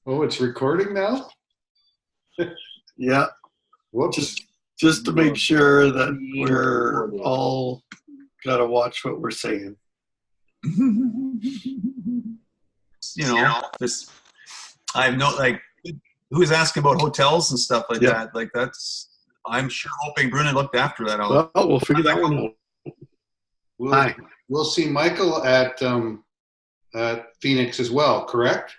Oh, it's recording now? Yeah, Whoops. just to make sure that we're all got to watch what we're saying. This I'm no like who's asking about hotels and stuff like that. Like that's I'm sure hoping Bruna looked after that. Well, we'll figure that one out. We'll see Michael at Phoenix as well, correct?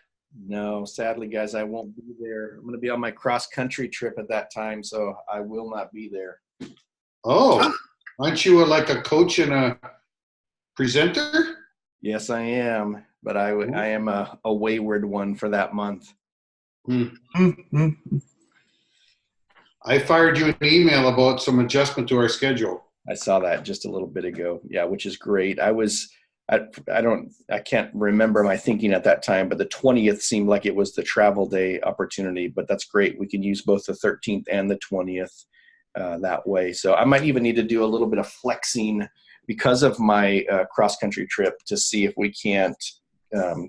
No, sadly, guys, I won't be there. I'm going to be on my cross-country trip at that time, so I will not be there. Oh, aren't you like a coach and a presenter? Yes, I am, but I am a wayward one for that month. I fired you an email about some adjustment to our schedule. I saw that just a little bit ago. Yeah, which is great. I can't remember my thinking at that time, but the 20th seemed like it was the travel day opportunity, but that's great. We can use both the 13th and the 20th that way. So I might even need to do a little bit of flexing because of my cross-country trip to see if we can't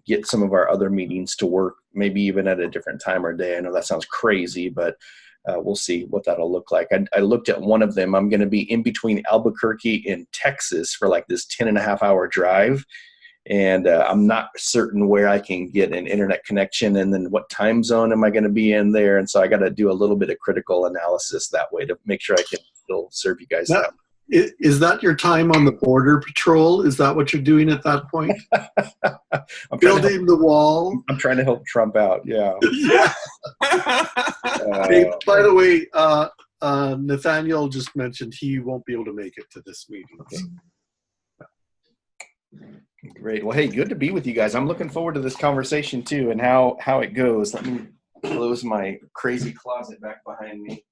get some of our other meetings to work, maybe even at a different time or day. I know that sounds crazy, but we'll see what that'll look like. I looked at one of them. I'm going to be in between Albuquerque and Texas for like this 10.5-hour drive. And I'm not certain where I can get an internet connection and then what time zone am I going to be in there. And so I got to do a little bit of critical analysis that way to make sure I can still serve you guys out. Is that your time on the border patrol? Is that what you're doing at that point? I'm building the wall. I'm trying to help Trump out. Yeah. Hey, by the way, Nathaniel just mentioned he won't be able to make it to this meeting. Okay. Great. Well, hey, good to be with you guys. I'm looking forward to this conversation too and how it goes. Let me close my crazy closet back behind me.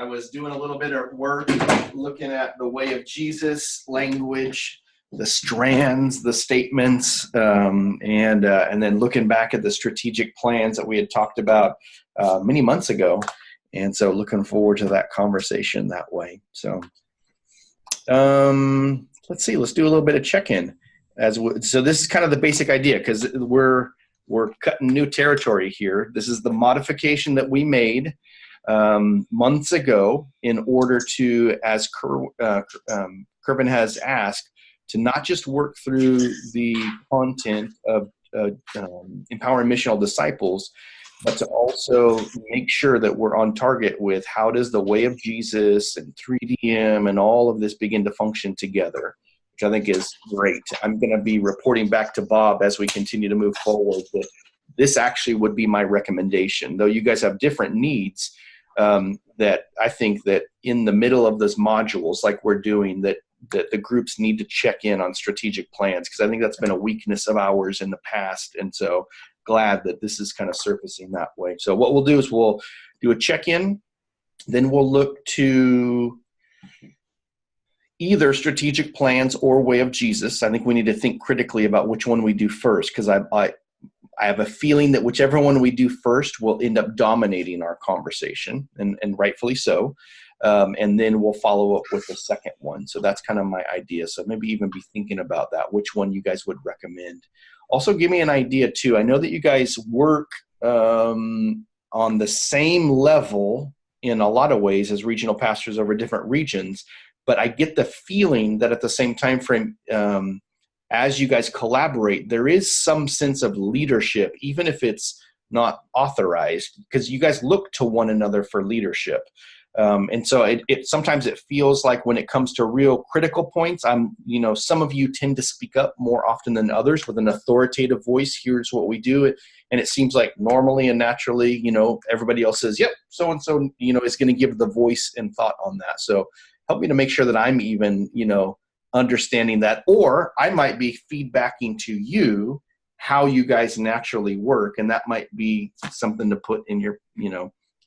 I was doing a little bit of work looking at the way of Jesus language, the strands, the statements, and then looking back at the strategic plans that we had talked about many months ago. And so looking forward to that conversation that way. So let's see, let's do a little bit of check-in. So this is kind of the basic idea because we're cutting new territory here. This is the modification that we made months ago in order to, as Kervin has asked, to not just work through the content of empowering missional disciples, but to also make sure that we're on target with how does the way of Jesus and 3DM and all of this begin to function together, which I think is great. I'm going to be reporting back to Bob as we continue to move forward. But this actually would be my recommendation, though you guys have different needs. That I think that in the middle of those modules, like we're doing, that the groups need to check in on strategic plans, because I think that's been a weakness of ours in the past. And so glad that this is kind of surfacing that way. So what we'll do is we'll do a check-in, then we'll look to either strategic plans or way of Jesus. I think we need to think critically about which one we do first, because I have a feeling that whichever one we do first will end up dominating our conversation, and rightfully so. And then we'll follow up with the second one. So that's kind of my idea. So maybe even be thinking about that, which one you guys would recommend. Also give me an idea too. I know that you guys work on the same level in a lot of ways as regional pastors over different regions, but I get the feeling that at the same time frame, as you guys collaborate, there is some sense of leadership, even if it's not authorized, because you guys look to one another for leadership. And so it sometimes it feels like when it comes to real critical points, some of you tend to speak up more often than others with an authoritative voice. Here's what we do. And it seems like normally and naturally, everybody else says, yep, so-and-so, is going to give the voice and thought on that. So help me to make sure that I'm even, understanding that, or I might be feedbacking to you how you guys naturally work. And that might be something to put in your,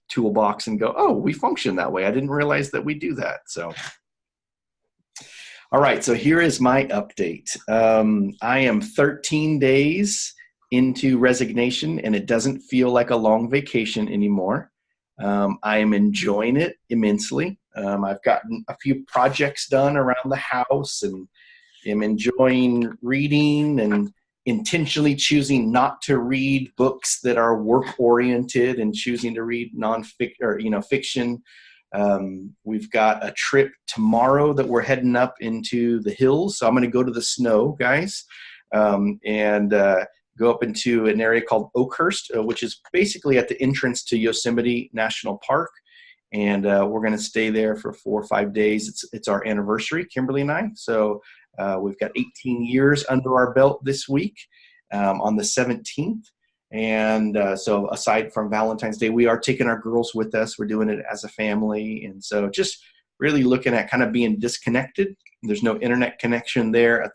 toolbox and go, oh, we function that way. I didn't realize that we do that. So, all right. So here is my update. I am 13 days into resignation, and it doesn't feel like a long vacation anymore. I am enjoying it immensely. I've gotten a few projects done around the house, and am enjoying reading and intentionally choosing not to read books that are work oriented and choosing to read fiction. We've got a trip tomorrow that we're heading up into the hills. So I'm going to go to the snow, guys, and go up into an area called Oakhurst, which is basically at the entrance to Yosemite National Park. And we're going to stay there for 4 or 5 days. It's our anniversary, Kimberly and I. So we've got 18 years under our belt this week on the 17th. And so aside from Valentine's Day, we are taking our girls with us. We're doing it as a family. And so just really looking at kind of being disconnected. There's no internet connection there at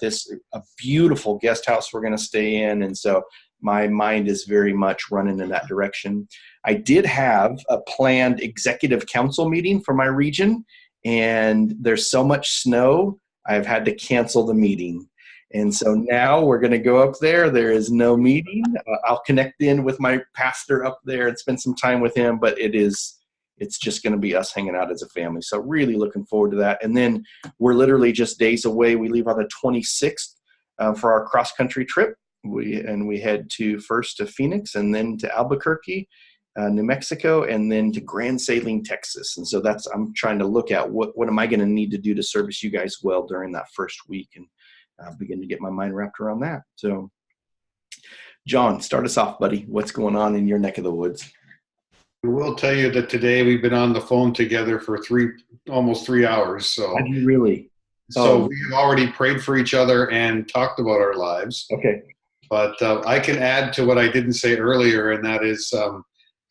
a beautiful guest house we're going to stay in. And so my mind is very much running in that direction. I did have a planned executive council meeting for my region, and there's so much snow, I've had to cancel the meeting. And so now we're going to go up there. There is no meeting. I'll connect in with my pastor up there and spend some time with him, but it's just going to be us hanging out as a family. So really looking forward to that. And then we're literally just days away. We leave on the 26th for our cross-country trip. We head first to Phoenix and then to Albuquerque, New Mexico, and then to Grand Saline, Texas. And so I'm trying to look at what am I going to need to do to service you guys well during that first week, and begin to get my mind wrapped around that. So John, start us off, buddy. What's going on in your neck of the woods? I will tell you that today we've been on the phone together for almost 3 hours. So have you really? So we've already prayed for each other and talked about our lives. Okay. But I can add to what I didn't say earlier, and that is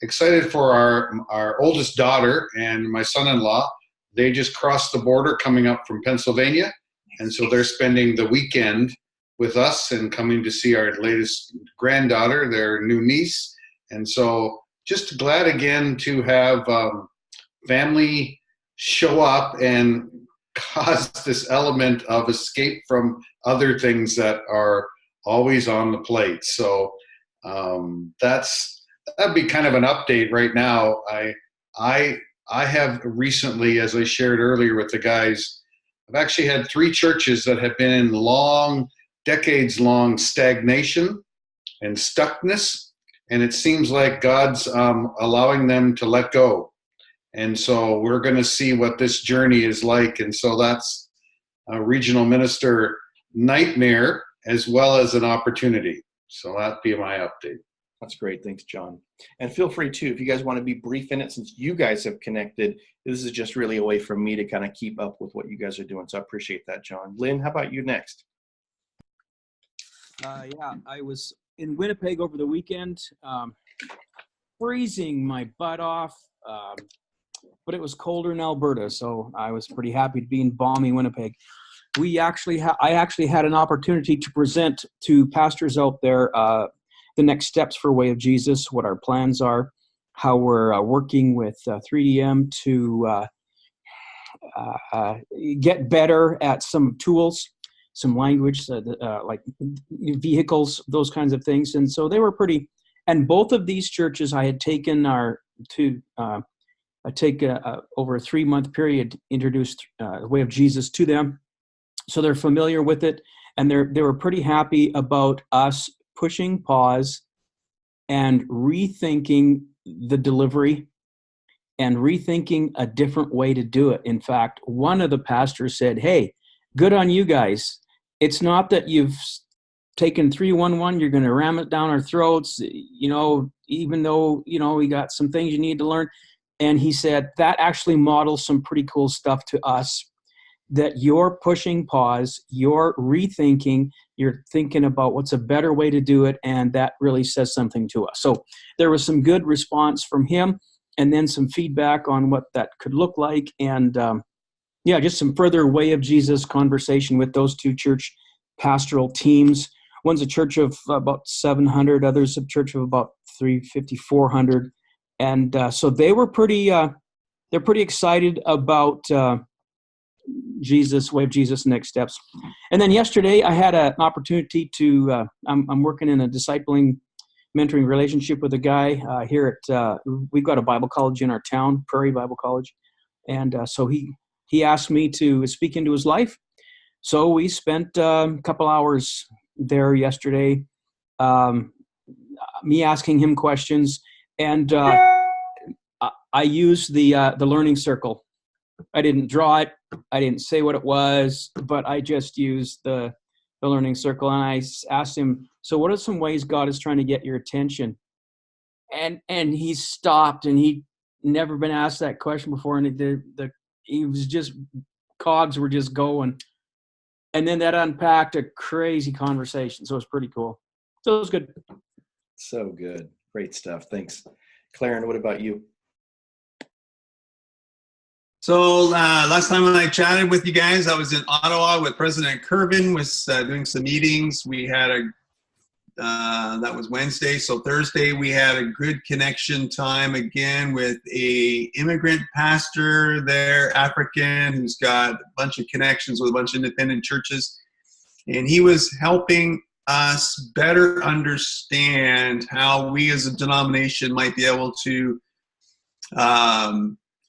excited for our oldest daughter and my son-in-law. They just crossed the border coming up from Pennsylvania, and so they're spending the weekend with us and coming to see our latest granddaughter, their new niece. And so just glad again to have family show up and cause this element of escape from other things that are always on the plate. So that'd be kind of an update right now. I have recently, as I shared earlier with the guys, I've actually had 3 churches that have been in decades-long stagnation and stuckness, and it seems like God's allowing them to let go. And so we're going to see what this journey is like. And so that's a regional minister nightmare as well as an opportunity. So that'd be my update. That's great. Thanks, John. And feel free too, if you guys want to be brief in it, since you guys have connected, this is just really a way for me to kind of keep up with what you guys are doing. So I appreciate that, John. Lynn, how about you next? Yeah, I was in Winnipeg over the weekend, freezing my butt off, but it was colder in Alberta, so I was pretty happy to be in balmy Winnipeg. I actually had an opportunity to present to pastors out there the next steps for Way of Jesus, what our plans are, how we're working with 3DM to get better at some tools, some language, like vehicles, those kinds of things. And so they were pretty, and both of these churches I had taken over a 3-month period, introduced the Way of Jesus to them. So they're familiar with it, and they were pretty happy about us pushing pause and rethinking the delivery and rethinking a different way to do it. In fact, one of the pastors said, "Hey, good on you guys. It's not that you've taken 311, you're going to ram it down our throats, even though, we got some things you need to learn." And he said, that actually models some pretty cool stuff to us, that you're pushing pause, you're rethinking, you're thinking about what's a better way to do it, and that really says something to us. So there was some good response from him, and then some feedback on what that could look like, and just some further Way of Jesus conversation with those 2 church pastoral teams. One's a church of about 700, others a church of about 350, 400. And so they were they're pretty excited about Jesus, Way of Jesus, next steps. And then yesterday I had an opportunity to, I'm working in a discipling, mentoring relationship with a guy here at, we've got a Bible college in our town, Prairie Bible College. And so he asked me to speak into his life. So we spent a couple hours there yesterday me asking him questions, and I used the learning circle. I didn't draw it. I didn't say what it was, but I just used the learning circle, and I asked him, so what are some ways God is trying to get your attention? And he stopped, and he'd never been asked that question before, and he was just, cogs were just going. And then that unpacked a crazy conversation, so it was pretty cool. So it was good. So good. Great stuff. Thanks. Clarence, what about you? So last time when I chatted with you guys, I was in Ottawa with President Kervin, was doing some meetings. We had that was Wednesday. So Thursday we had a good connection time again with a immigrant pastor there, African, who's got a bunch of connections with a bunch of independent churches. And he was helping us better understand how we as a denomination might be able to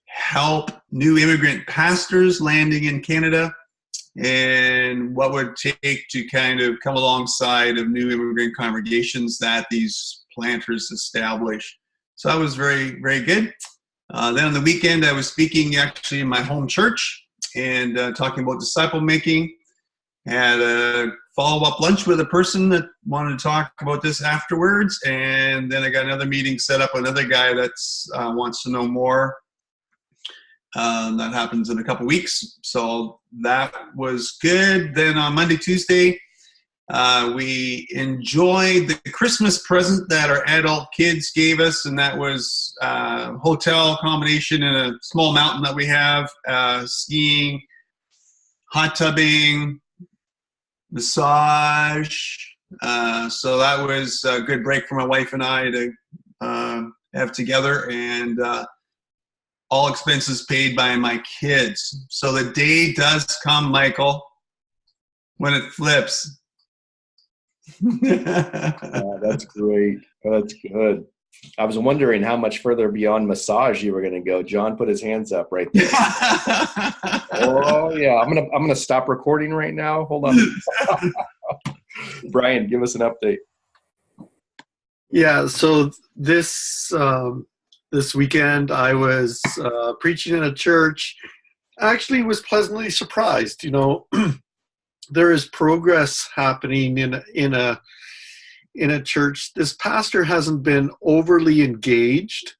help new immigrant pastors landing in Canada, and what would take to kind of come alongside of new immigrant congregations that these planters establish. So that was very, very good. Then on the weekend, I was speaking actually in my home church and talking about disciple making. Had a follow-up lunch with a person that wanted to talk about this afterwards, and then I got another meeting set up with another guy that wants to know more. That happens in a couple weeks, so that was good. Then on Monday, Tuesday, we enjoyed the Christmas present that our adult kids gave us, and that was hotel accommodation in a small mountain that we have, skiing, hot tubbing, massage. So that was a good break for my wife and I to have together, and all expenses paid by my kids. So the day does come, Michael, when it flips. That's great. That's good. I was wondering how much further beyond massage you were going to go. John put his hands up right there. Oh yeah, I'm gonna stop recording right now. Hold on. Brian, give us an update. Yeah, so this weekend I was preaching in a church. Actually was pleasantly surprised. You know, there is progress happening in a church. This pastor hasn't been overly engaged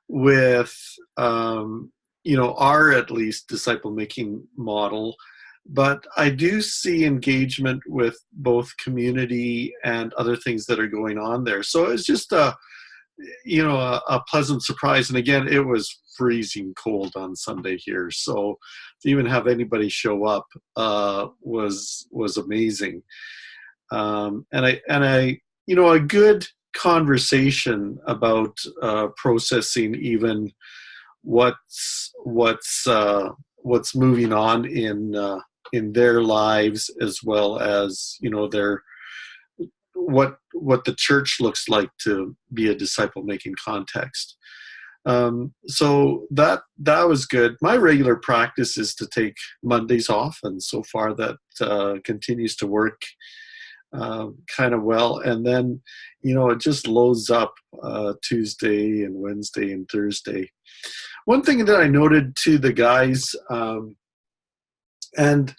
with our, at least, disciple making model, but I do see engagement with both community and other things that are going on there. So it's just a pleasant surprise. And again, it was freezing cold on Sunday here, so to even have anybody show up was amazing. And I a good conversation about processing even what's moving on in their lives, as well as their what the church looks like to be a disciple making context. So that was good. My regular practice is to take Mondays off, and so far that continues to work kind of well. And then it just loads up Tuesday and Wednesday and Thursday. One thing that I noted to the guys, and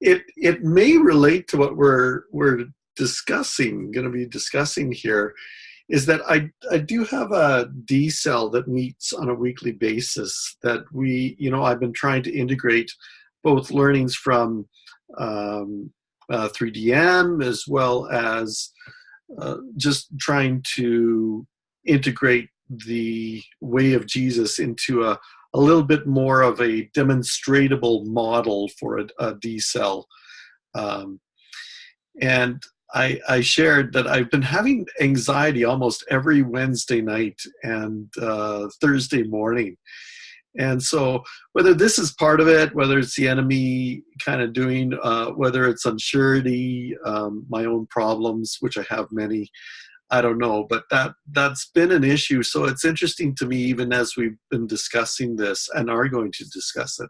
it may relate to what we're going to be discussing here, is that I do have a D cell that meets on a weekly basis that I've been trying to integrate both learnings from 3DM, as well as just trying to integrate the way of Jesus into a little bit more of a demonstratable model for a D cell. And I shared that I've been having anxiety almost every Wednesday night and Thursday morning. And so whether this is part of it, whether it's the enemy kind of doing, whether it's unsurety, my own problems, which I have many, I don't know, but that's been an issue. So it's interesting to me, even as we've been discussing this and are going to discuss it,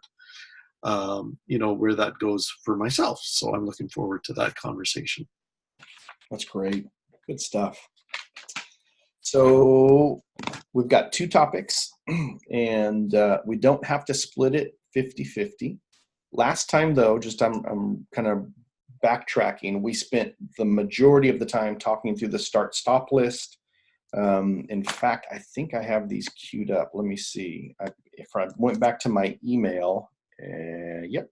where that goes for myself. So I'm looking forward to that conversation. That's great. Good stuff. So we've got 2 topics, and we don't have to split it 50-50. Last time, though, I'm kind of backtracking. We spent the majority of the time talking through the start-stop list. In fact, I think I have these queued up. Let me see. If I went back to my email, yep.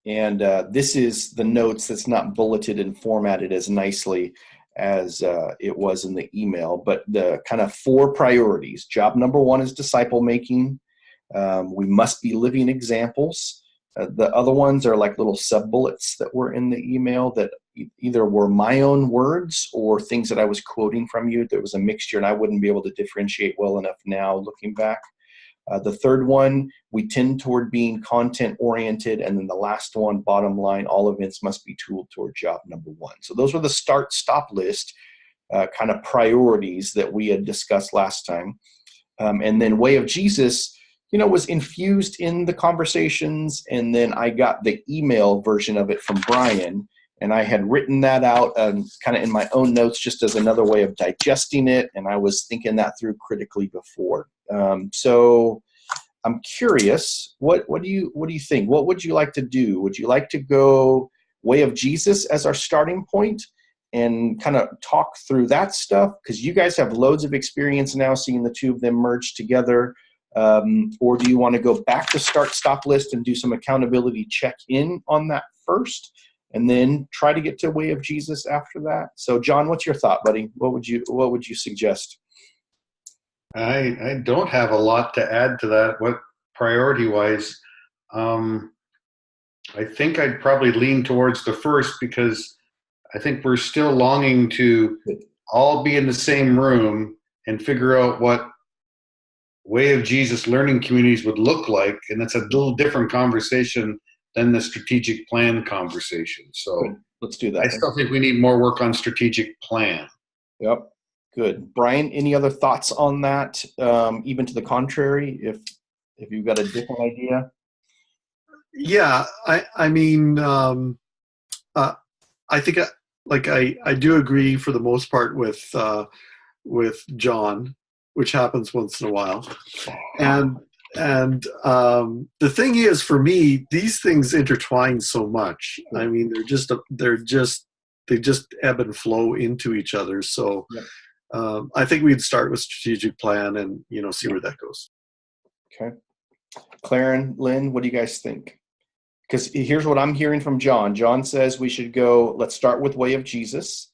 And this is the notes that's not bulleted and formatted as nicely as it was in the email, but the kind of 4 priorities. Job number 1 is disciple making. We must be living examples. The other ones are like little sub-bullets that were in the email that either were my own words or things that I was quoting from you. There was a mixture, and I wouldn't be able to differentiate well enough now looking back. The third one, we tend toward being content-oriented. And then the last one, bottom line, all events must be tooled toward job number 1. So those were the start-stop list kind of priorities that we had discussed last time. And then Way of Jesus, was infused in the conversations. And then I got the email version of it from Brian. And I had written that out kind of in my own notes just as another way of digesting it. And I was thinking that through critically before. So I'm curious, what do you think? What would you like to do? Would you like to go Way of Jesus as our starting point and kind of talk through that stuff? Because you guys have loads of experience now seeing the 2 of them merge together. Or do you want to go back to start-stop list and do some accountability check-in on that first? And then try to get to Way of Jesus after that. So, John, what's your thought, buddy? What would you suggest? I don't have a lot to add to that. What priority-wise, I think I'd probably lean towards the first, because I think we're still longing to all be in the same room and figure out what Way of Jesus learning communities would look like, and that's a little different conversation than the strategic plan conversation. So let's do that. I still think we need more work on strategic plan. Yep. Good. Brian, any other thoughts on that? Even to the contrary, if you've got a different idea? Yeah, I mean, I think I do agree for the most part with John, which happens once in a while. And the thing is, for me, these things intertwine so much. I mean, they just ebb and flow into each other. So I think we'd start with strategic plan and see where that goes. Okay, Claren, Lynn, what do you guys think? Because here's what I'm hearing from John. John says we should go. Let's start with Way of Jesus.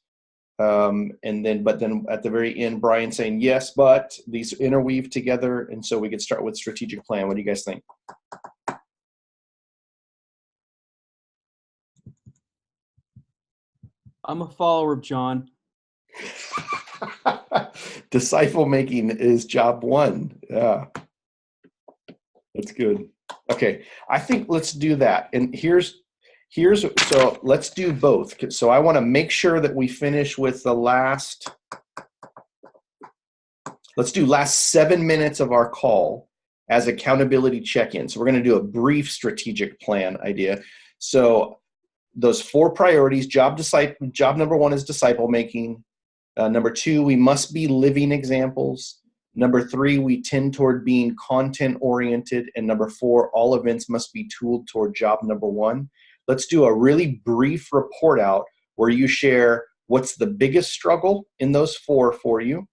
But then at the very end, Brian saying, yes, but these interweave together. And so we could start with strategic plan. What do you guys think? I'm a follower of John. Disciple making is job 1. Yeah. That's good. Okay. I think let's do that. And so let's do both. So I want to make sure that we finish with the last 7 minutes of our call as accountability check-in. So we're going to do a brief strategic plan idea. So those 4 priorities, job number 1 is disciple making. Number 2, we must be living examples. Number 3, we tend toward being content oriented. And number 4, all events must be tooled toward job number 1. Let's do a really brief report out where you share what's the biggest struggle in those 4 for you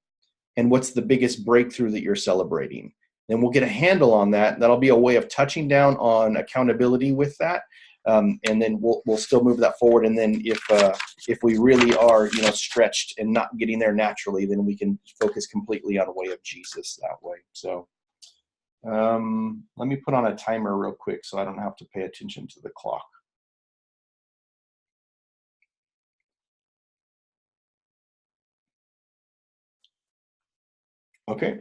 and what's the biggest breakthrough that you're celebrating. Then we'll get a handle on that. That'll be a way of touching down on accountability with that. And then we'll still move that forward. And then if we really are stretched and not getting there naturally, then we can focus completely on Way of Jesus that way. So let me put on a timer real quick so I don't have to pay attention to the clock. Okay.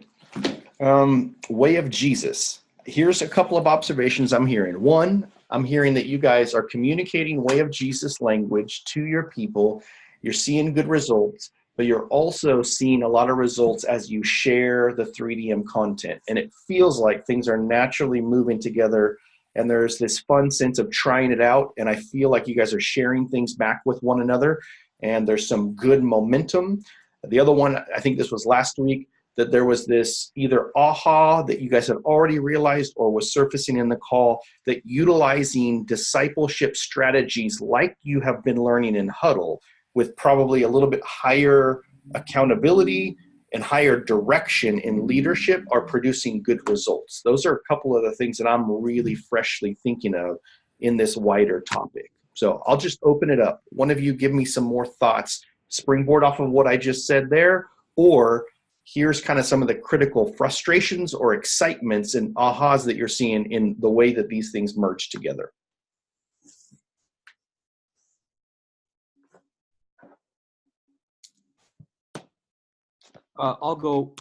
Way of Jesus. Here's a couple of observations I'm hearing. 1, I'm hearing that you guys are communicating Way of Jesus language to your people. You're seeing good results, but you're also seeing a lot of results as you share the 3DM content. And it feels like things are naturally moving together, and there's this fun sense of trying it out. And I feel like you guys are sharing things back with one another. and there's some good momentum. The other one, I think this was last week, that there was this either aha that you guys had already realized or was surfacing in the call, that utilizing discipleship strategies like you have been learning in Huddle with probably a little bit higher accountability and higher direction in leadership are producing good results. Those are a couple of the things that I'm really freshly thinking of in this wider topic. So I'll just open it up. One of you give me some more thoughts, springboard off of what I just said there, or here's kind of some of the critical frustrations or excitements and ahas that you're seeing in the way that these things merge together. I'll go.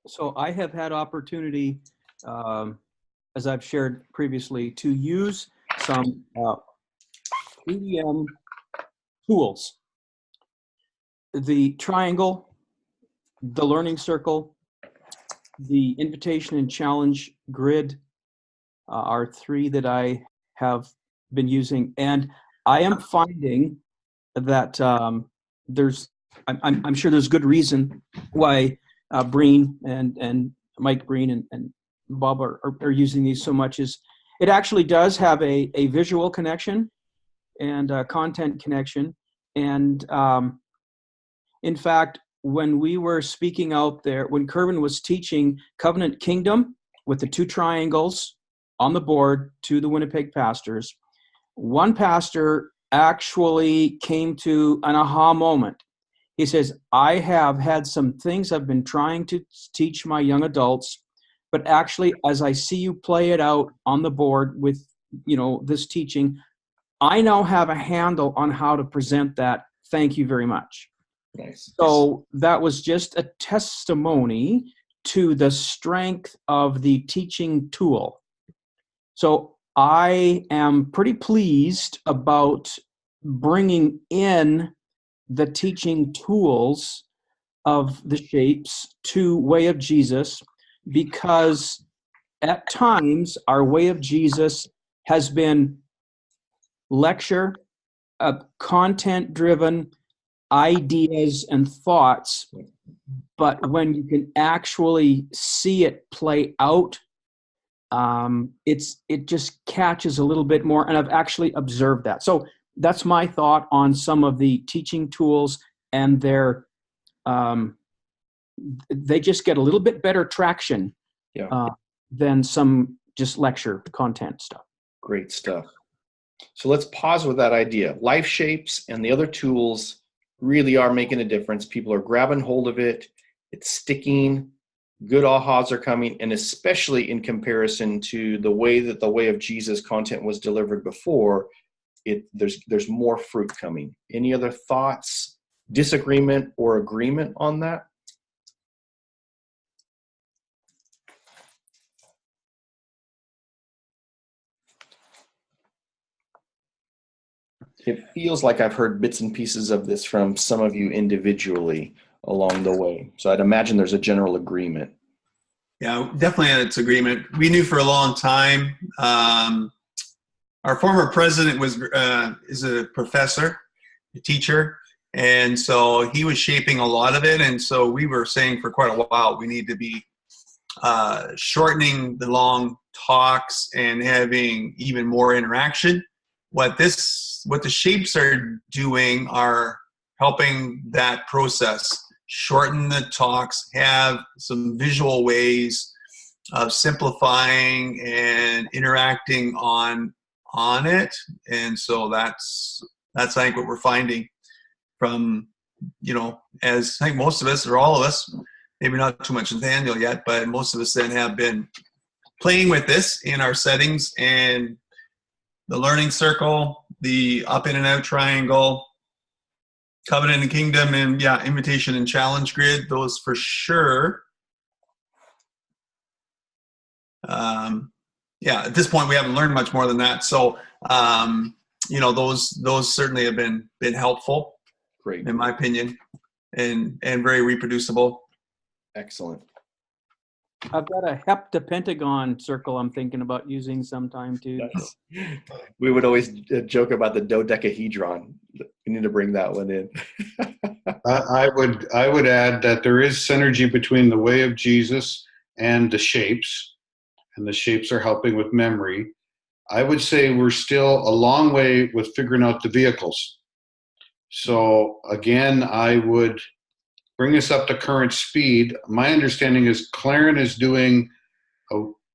So I have had opportunity, as I've shared previously, to use some EDM tools. The triangle, the learning circle, the invitation and challenge grid are three that I have been using, and I am finding that I'm sure there's good reason why Breen and Mike Breen and Bob are using these so much. Is it actually does have a visual connection and a content connection, and in fact, when we were speaking out there, when Kerwin was teaching Covenant Kingdom with the two triangles on the board to the Winnipeg pastors, one pastor actually came to an aha moment. He says, I have had some things I've been trying to teach my young adults, but actually, as I see you play it out on the board with, this teaching, I now have a handle on how to present that. Thank you very much. Nice. So that was just a testimony to the strength of the teaching tool. So I am pretty pleased about bringing in the teaching tools of the shapes to Way of Jesus, because at times our Way of Jesus has been lecture, content-driven ideas and thoughts, but when you can actually see it play out, it just catches a little bit more, and I've actually observed that. So that's my thought on some of the teaching tools, and they just get a little bit better traction than some just lecture content stuff. Great stuff. So let's pause with that idea. Life shapes and the other tools really are making a difference. People are grabbing hold of it. It's sticking. Good ahas are coming, and especially in comparison to the way that the Way of Jesus content was delivered before, there's more fruit coming. Any other thoughts, disagreement, or agreement on that? It feels like I've heard bits and pieces of this from some of you individually along the way. So I'd imagine there's a general agreement. Yeah, definitely it's agreement. We knew for a long time. Our former president is a professor, a teacher, and so he was shaping a lot of it. And so we were saying for quite a while, we need to be shortening the long talks and having even more interaction. What the shapes are doing are helping that process, shorten the talks, have some visual ways of simplifying and interacting on it. And so that's I think what we're finding from, as I think most of us, or all of us, maybe not too much Nathaniel yet, but most of us then have been playing with this in our settings, and the learning circle, the up in and out triangle, Covenant and Kingdom, and invitation and challenge grid, those for sure. At this point we haven't learned much more than that. So, those certainly have been helpful. Great. In my opinion, and very reproducible. Excellent. I've got a heptapentagon circle I'm thinking about using sometime too. Nice. We would always joke about the dodecahedron. We need to bring that one in. I would add that there is synergy between the way of Jesus and the shapes are helping with memory. I would say we're still a long way with figuring out the vehicles. So again, I would bring us up to current speed. My understanding is Claren is doing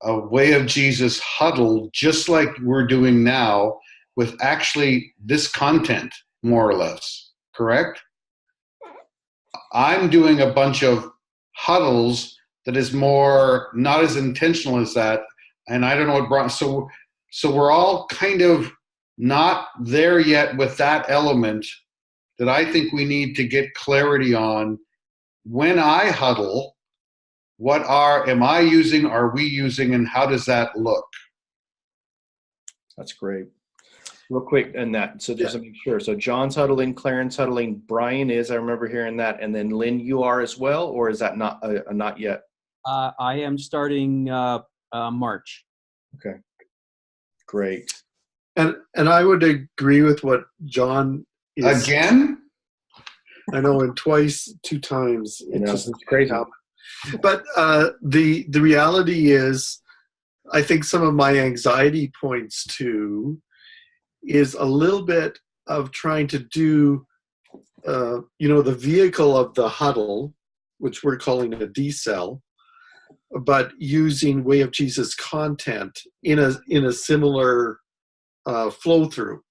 a way of Jesus huddle, just like we're doing now, with actually this content, more or less, correct? I'm doing a bunch of huddles that is more not as intentional as that, and I don't know what brought. So we're all kind of not there yet with that element that I think we need to get clarity on. When I huddle, am I using, are we using, and how does that look? That's great. Real quick, and that, so just to make sure. So John's huddling, Claren's huddling, Brian is, I remember hearing that, and then Lynn, you are as well, or is that not yet? I am starting March. Okay, great. And I would agree with what John is. Again? I know, and two times. It's crazy. But the reality is, I think some of my anxiety points to is a little bit of trying to do, the vehicle of the huddle, which we're calling a decel, but using Way of Jesus content in a similar flow through,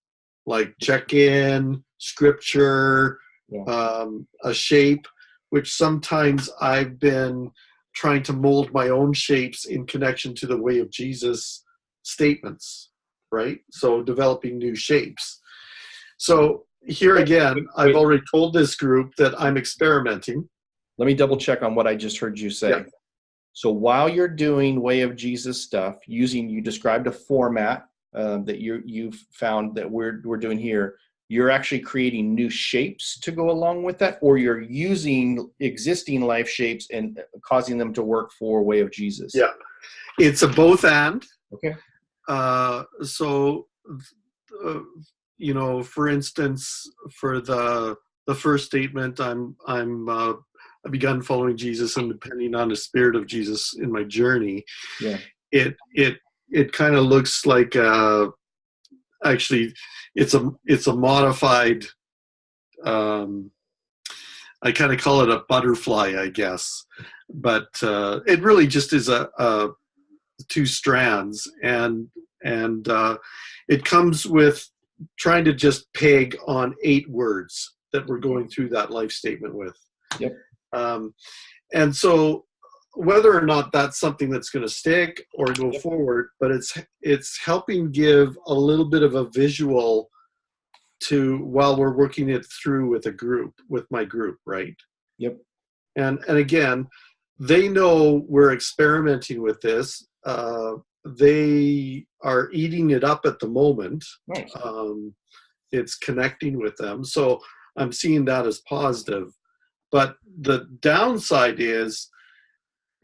like check-in, scripture, a shape, which sometimes I've been trying to mold my own shapes in connection to the Way of Jesus statements, right? So developing new shapes. So here again, I've already told this group that I'm experimenting. Let me double check on what I just heard you say. Yeah. So while you're doing Way of Jesus stuff, you described a format that you've found that we're doing here. You're actually creating new shapes to go along with that, or you're using existing life shapes and causing them to work for Way of Jesus? Yeah, it's a both and. Okay. For instance, for the first statement, I begun following Jesus and depending on the Spirit of Jesus in my journey. Yeah. It kind of looks like actually it's a modified. I kind of call it a butterfly, I guess, but it really just is a two strands, and it comes with trying to just peg on 8 words that we're going through that life statement with. Yep. And so whether or not that's something that's going to stick or go forward, but it's helping give a little bit of a visual to while we're working it through with my group, right? Yep. And again, they know we're experimenting with this. They are eating it up at the moment. Nice. It's connecting with them. So I'm seeing that as positive. But the downside is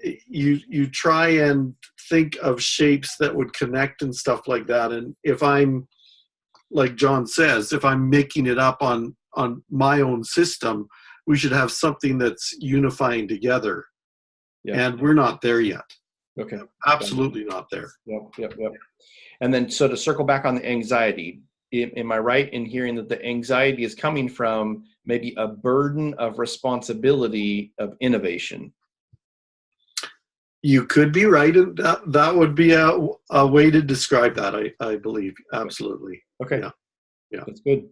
you try and think of shapes that would connect and stuff like that. And if I'm, like John says, if I'm making it up on my own system, we should have something that's unifying together. Yeah. And we're not there yet. Okay. Absolutely not there. Yep. And then, so to circle back on the anxiety, am I right in hearing that the anxiety is coming from maybe a burden of responsibility of innovation? You could be right. And that would be a way to describe that, I believe. Absolutely. Okay. Yeah. That's good.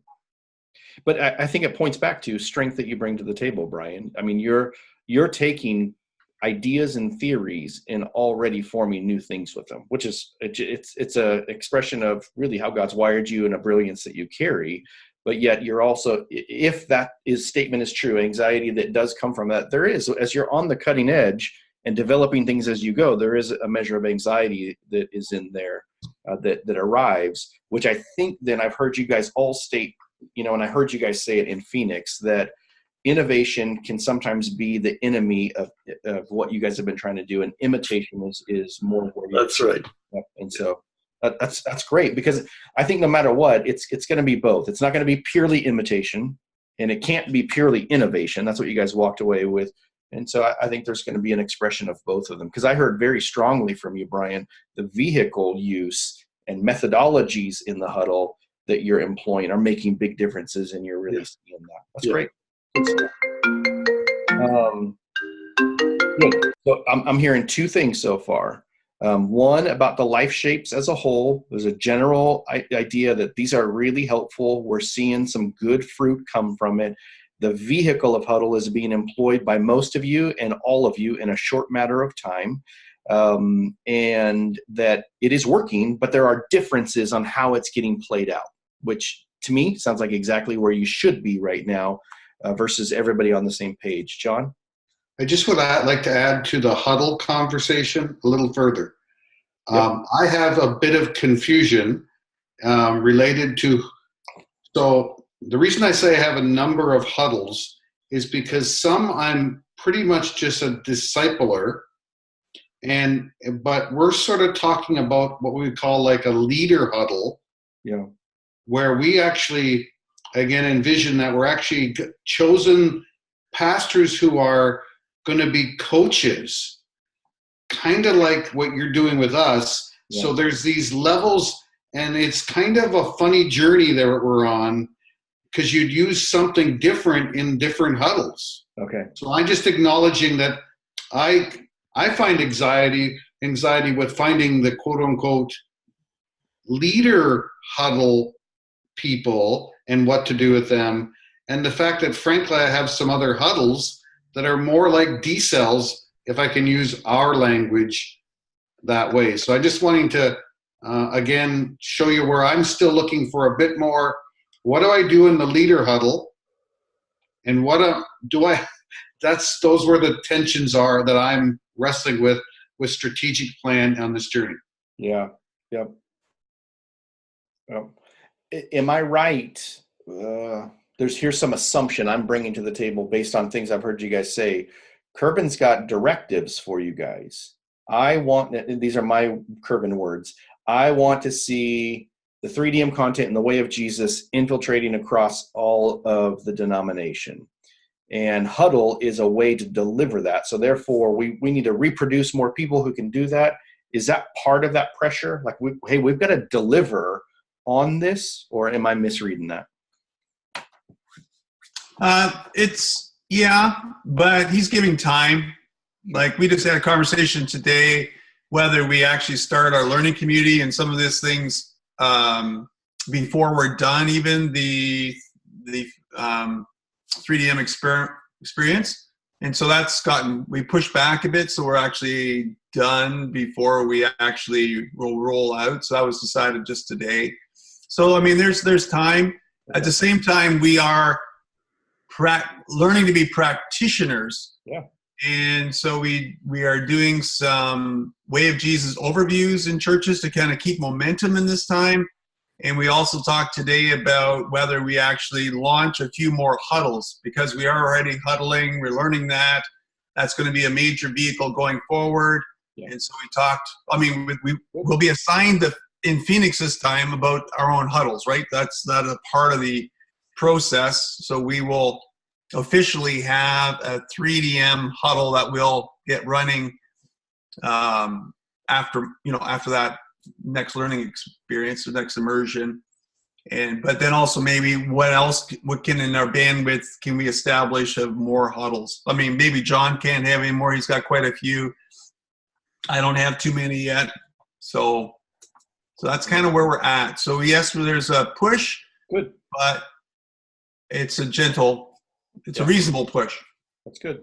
But I think it points back to strength that you bring to the table, Brian. I mean, you're taking ideas and theories and already forming new things with them, which is it's a expression of really how God's wired you and a brilliance that you carry. But yet you're also, if that statement is true, anxiety that does come from that, there is, as you're on the cutting edge and developing things as you go, there is a measure of anxiety that is in there that arrives, which I think then I've heard you guys all state, and I heard you guys say it in Phoenix, that innovation can sometimes be the enemy of what you guys have been trying to do, and imitation is more where That's right. And so that's great, because I think no matter what, it's going to be both. It's not going to be purely imitation, and it can't be purely innovation. That's what you guys walked away with. And so I think there's going to be an expression of both of them, because I heard very strongly from you, Brian, the vehicle use and methodologies in the huddle that you're employing are making big differences, and you're really seeing that. That's great. Good. So I'm hearing two things so far. One, about the life shapes as a whole. There's a general idea that these are really helpful. We're seeing some good fruit come from it. The vehicle of Huddle is being employed by most of you and all of you in a short matter of time, and that it is working, but there are differences on how it's getting played out, which to me sounds like exactly where you should be right now, versus everybody on the same page. John? I just would like to add to the Huddle conversation a little further. I have a bit of confusion related to, so the reason I say I have a number of huddles is because some I'm pretty much just a discipler, but we're sort of talking about what we call like a leader huddle, where we actually, again, envision that we're actually chosen pastors who are going to be coaches, kind of like what you're doing with us. Yeah. So there's these levels, and it's kind of a funny journey that we're on, because you'd use something different in different huddles. Okay. So I'm just acknowledging that I find anxiety with finding the quote unquote leader huddle people and what to do with them. And the fact that frankly, I have some other huddles that are more like D-cells, if I can use our language that way. So I just wanting to, again, show you where I'm still looking for a bit more. What do I do in the leader huddle? And those where the tensions are that I'm wrestling with strategic plan on this journey. Yeah. Yep. Am I right? Here's some assumption I'm bringing to the table based on things I've heard you guys say. Kerbin's got directives for you guys. These are my Kerbin words. I want to see the 3DM content in the way of Jesus infiltrating across all of the denomination. And Huddle is a way to deliver that. So therefore, we need to reproduce more people who can do that. Is that part of that pressure? Like, we've got to deliver on this, or am I misreading that? But he's giving time. Like, we just had a conversation today, whether we actually start our learning community and some of these things before we're done, even the 3DM experience. And so we pushed back a bit, so we're actually done before we actually will roll out. So that was decided just today. So, I mean, there's time. At the same time, we are learning to be practitioners. Yeah. And so we are doing some Way of Jesus overviews in churches to kind of keep momentum in this time. And we also talked today about whether we actually launch a few more huddles, because we are already huddling. We're learning that. That's going to be a major vehicle going forward. Yeah. And so we talked, we will be assigned in Phoenix this time about our own huddles, right? That's not a part of the process. So we will officially have a 3DM huddle that will get running after that next learning experience, the next immersion. But then also maybe what can in our bandwidth can we establish of more huddles? I mean, maybe John can't have any more. He's got quite a few. I don't have too many yet. So that's kind of where we're at. So yes, there's a push. Good. But it's a reasonable push. That's good.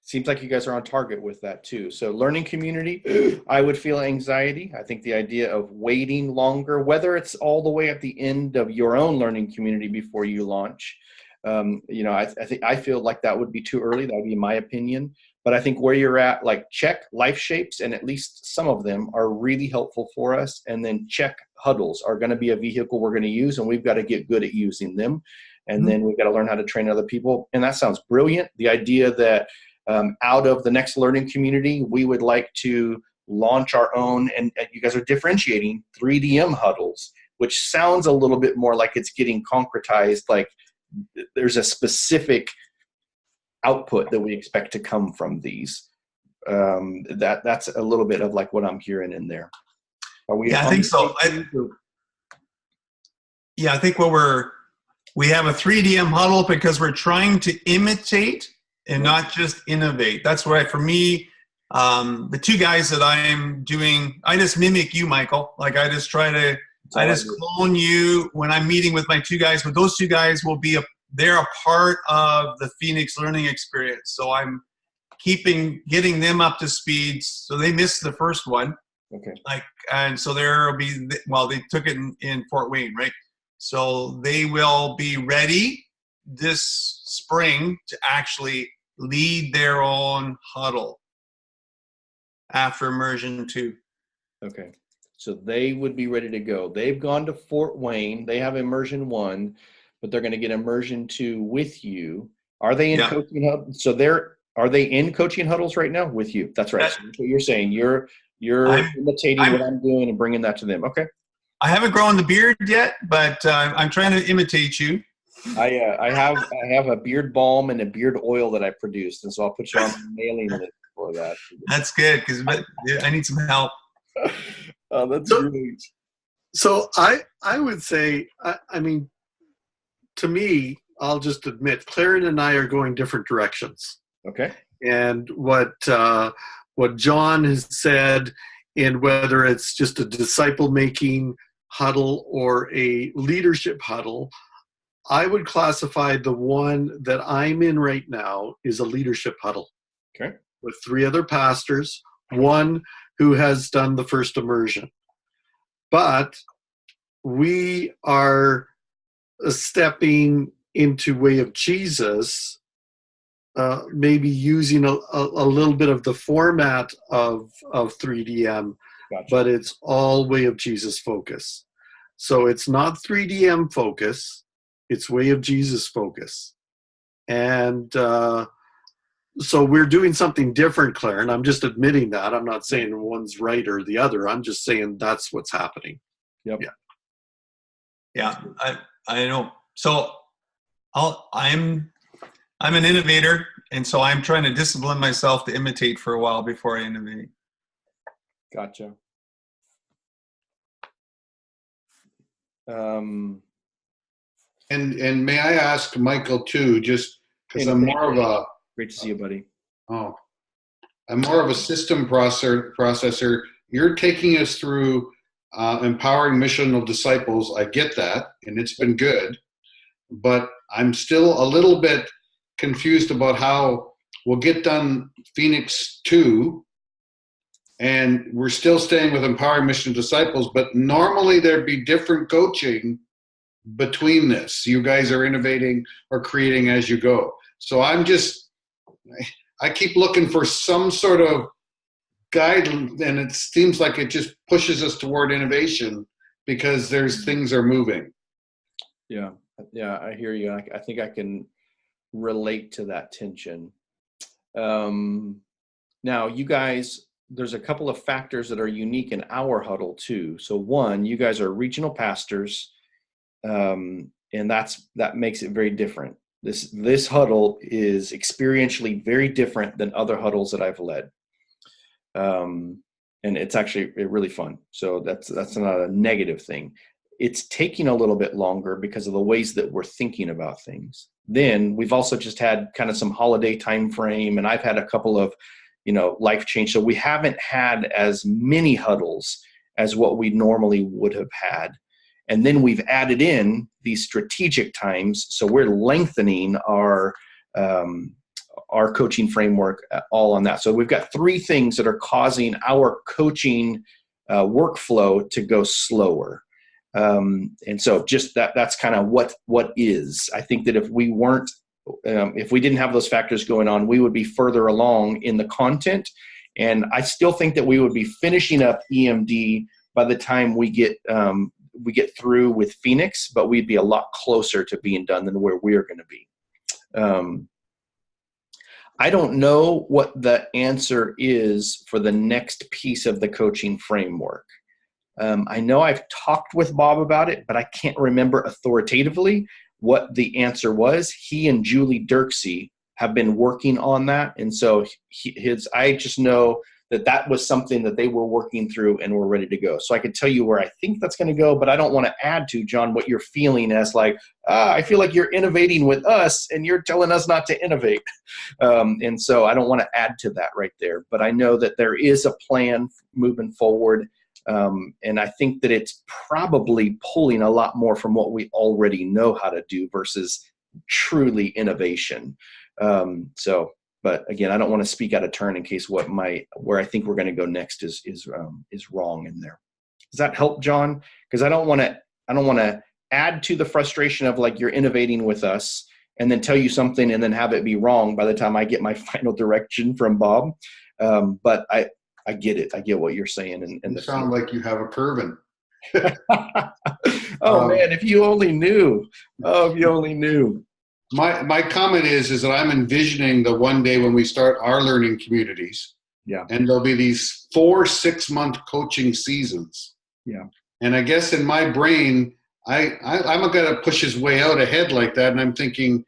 Seems like you guys are on target with that too. So learning community, I would feel anxiety. I think the idea of waiting longer, whether it's all the way at the end of your own learning community before you launch, I feel like that would be too early. That would be my opinion. But I think where you're at, like, check life shapes, and at least some of them are really helpful for us. And then check huddles are going to be a vehicle we're going to use, and we've got to get good at using them. and then we've got to learn how to train other people. And that sounds brilliant. The idea that out of the Next Learning community, we would like to launch our own, and you guys are differentiating 3DM huddles, which sounds a little bit more like it's getting concretized, like there's a specific output that we expect to come from these. That's a little bit of like what I'm hearing in there. Are we? Yeah, I think so. I think we have a 3DM huddle because we're trying to imitate and not just innovate. That's right. For me, the two guys that I'm doing, I just mimic you, Michael. Like I just clone you when I'm meeting with my two guys, but those two guys they're a part of the Phoenix learning experience. So I'm getting them up to speed. So they missed the first one. Okay. And so they took it in Fort Wayne, right? So they will be ready this spring to actually lead their own huddle after immersion 2. Okay. So they would be ready to go. They've gone to Fort Wayne. They have immersion 1, but they're going to get immersion 2 with you. Are they in coaching huddles? So are they in coaching huddles right now with you? That's right. So that's what you're saying. You're imitating what I'm doing and bringing that to them. Okay. I haven't grown the beard yet, but I'm trying to imitate you. I have a beard balm and a beard oil that I produced, and so I'll put you on the mailing list for that. That's good because I need some help. Oh, that's great. So I would say, I mean, to me, I'll just admit, Claren and I are going different directions. Okay. And what John has said, in whether it's just a disciple-making huddle or a leadership huddle, I would classify the one that I'm in right now is a leadership huddle. Okay. With 3 other pastors, one who has done the first immersion. But we are stepping into Way of Jesus, maybe using a little bit of the format of 3DM, Gotcha. But it's all Way of Jesus focus. So it's not 3DM focus, it's Way of Jesus focus. And so we're doing something different, Claire, and I'm just admitting that. I'm not saying one's right or the other. I'm just saying that's what's happening. Yep. Yeah, I know. So I'm an innovator, and so I'm trying to discipline myself to imitate for a while before I innovate. Gotcha. And may I ask Michael too, just because I'm more of a great to see you, buddy. I'm more of a system processor. You're taking us through empowering missional disciples. I get that, and it's been good, but I'm still a little bit confused about how we'll get done Phoenix 2, and we're still staying with empowering missional disciples, but normally there'd be different coaching between this. You guys are innovating or creating as you go. So I keep looking for some sort of guide, and it seems like it just pushes us toward innovation because things are moving. Yeah, I hear you. I think I can relate to that tension. Now, you guys, there's a couple of factors that are unique in our huddle too. So one, you guys are regional pastors, and that makes it very different. This huddle is experientially very different than other huddles that I've led. And it's actually really fun. So that's not a negative thing. It's taking a little bit longer because of the ways that we're thinking about things. Then we've also just had kind of some holiday time frame, and I've had a couple of, life change. So we haven't had as many huddles as what we normally would have had. And then we've added in these strategic times. So we're lengthening our coaching framework all on that. So we've got 3 things that are causing our coaching workflow to go slower. And so just that's kind of what is. I think that if we didn't have those factors going on, we would be further along in the content. And I still think that we would be finishing up EMD by the time we get we get through with Phoenix, but we'd be a lot closer to being done than where we're going to be. I don't know what the answer is for the next piece of the coaching framework. I know I've talked with Bob about it, but I can't remember authoritatively what the answer was. He and Julie Dirksey have been working on that. And so I just know that was something that they were working through and were ready to go. So I could tell you where I think that's going to go, but I don't want to add to, John, what you're feeling as like, I feel like you're innovating with us and you're telling us not to innovate. And so I don't want to add to that right there, but I know that there is a plan moving forward. And I think that it's probably pulling a lot more from what we already know how to do versus truly innovation. But again, I don't want to speak out of turn in case where I think we're going to go next is wrong in there. Does that help, John? Because I don't want to add to the frustration of like you're innovating with us and then tell you something and then have it be wrong by the time I get my final direction from Bob. But I get it. I get what you're saying. And you sound like you have a curve. Man, if you only knew. Oh, if you only knew. My comment is that I'm envisioning the one day when we start our learning communities. Yeah. And there'll be these 4 6-month coaching seasons. Yeah. And I guess in my brain, I'm going to push his way out ahead like that. And I'm thinking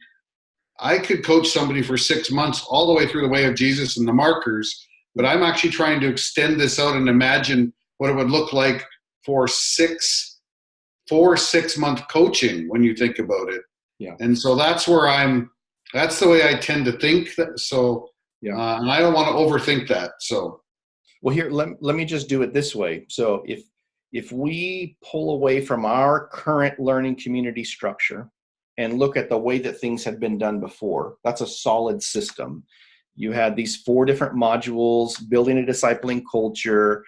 I could coach somebody for 6 months all the way through the way of Jesus and the markers, but I'm actually trying to extend this out and imagine what it would look like for 4 6-month coaching when you think about it. Yeah. And so that's the way I tend to think. So, yeah. And I don't want to overthink that. So, well, here, let me just do it this way. So if we pull away from our current learning community structure and look at the way that things had been done before, that's a solid system. You had these 4 different modules, building a discipling culture,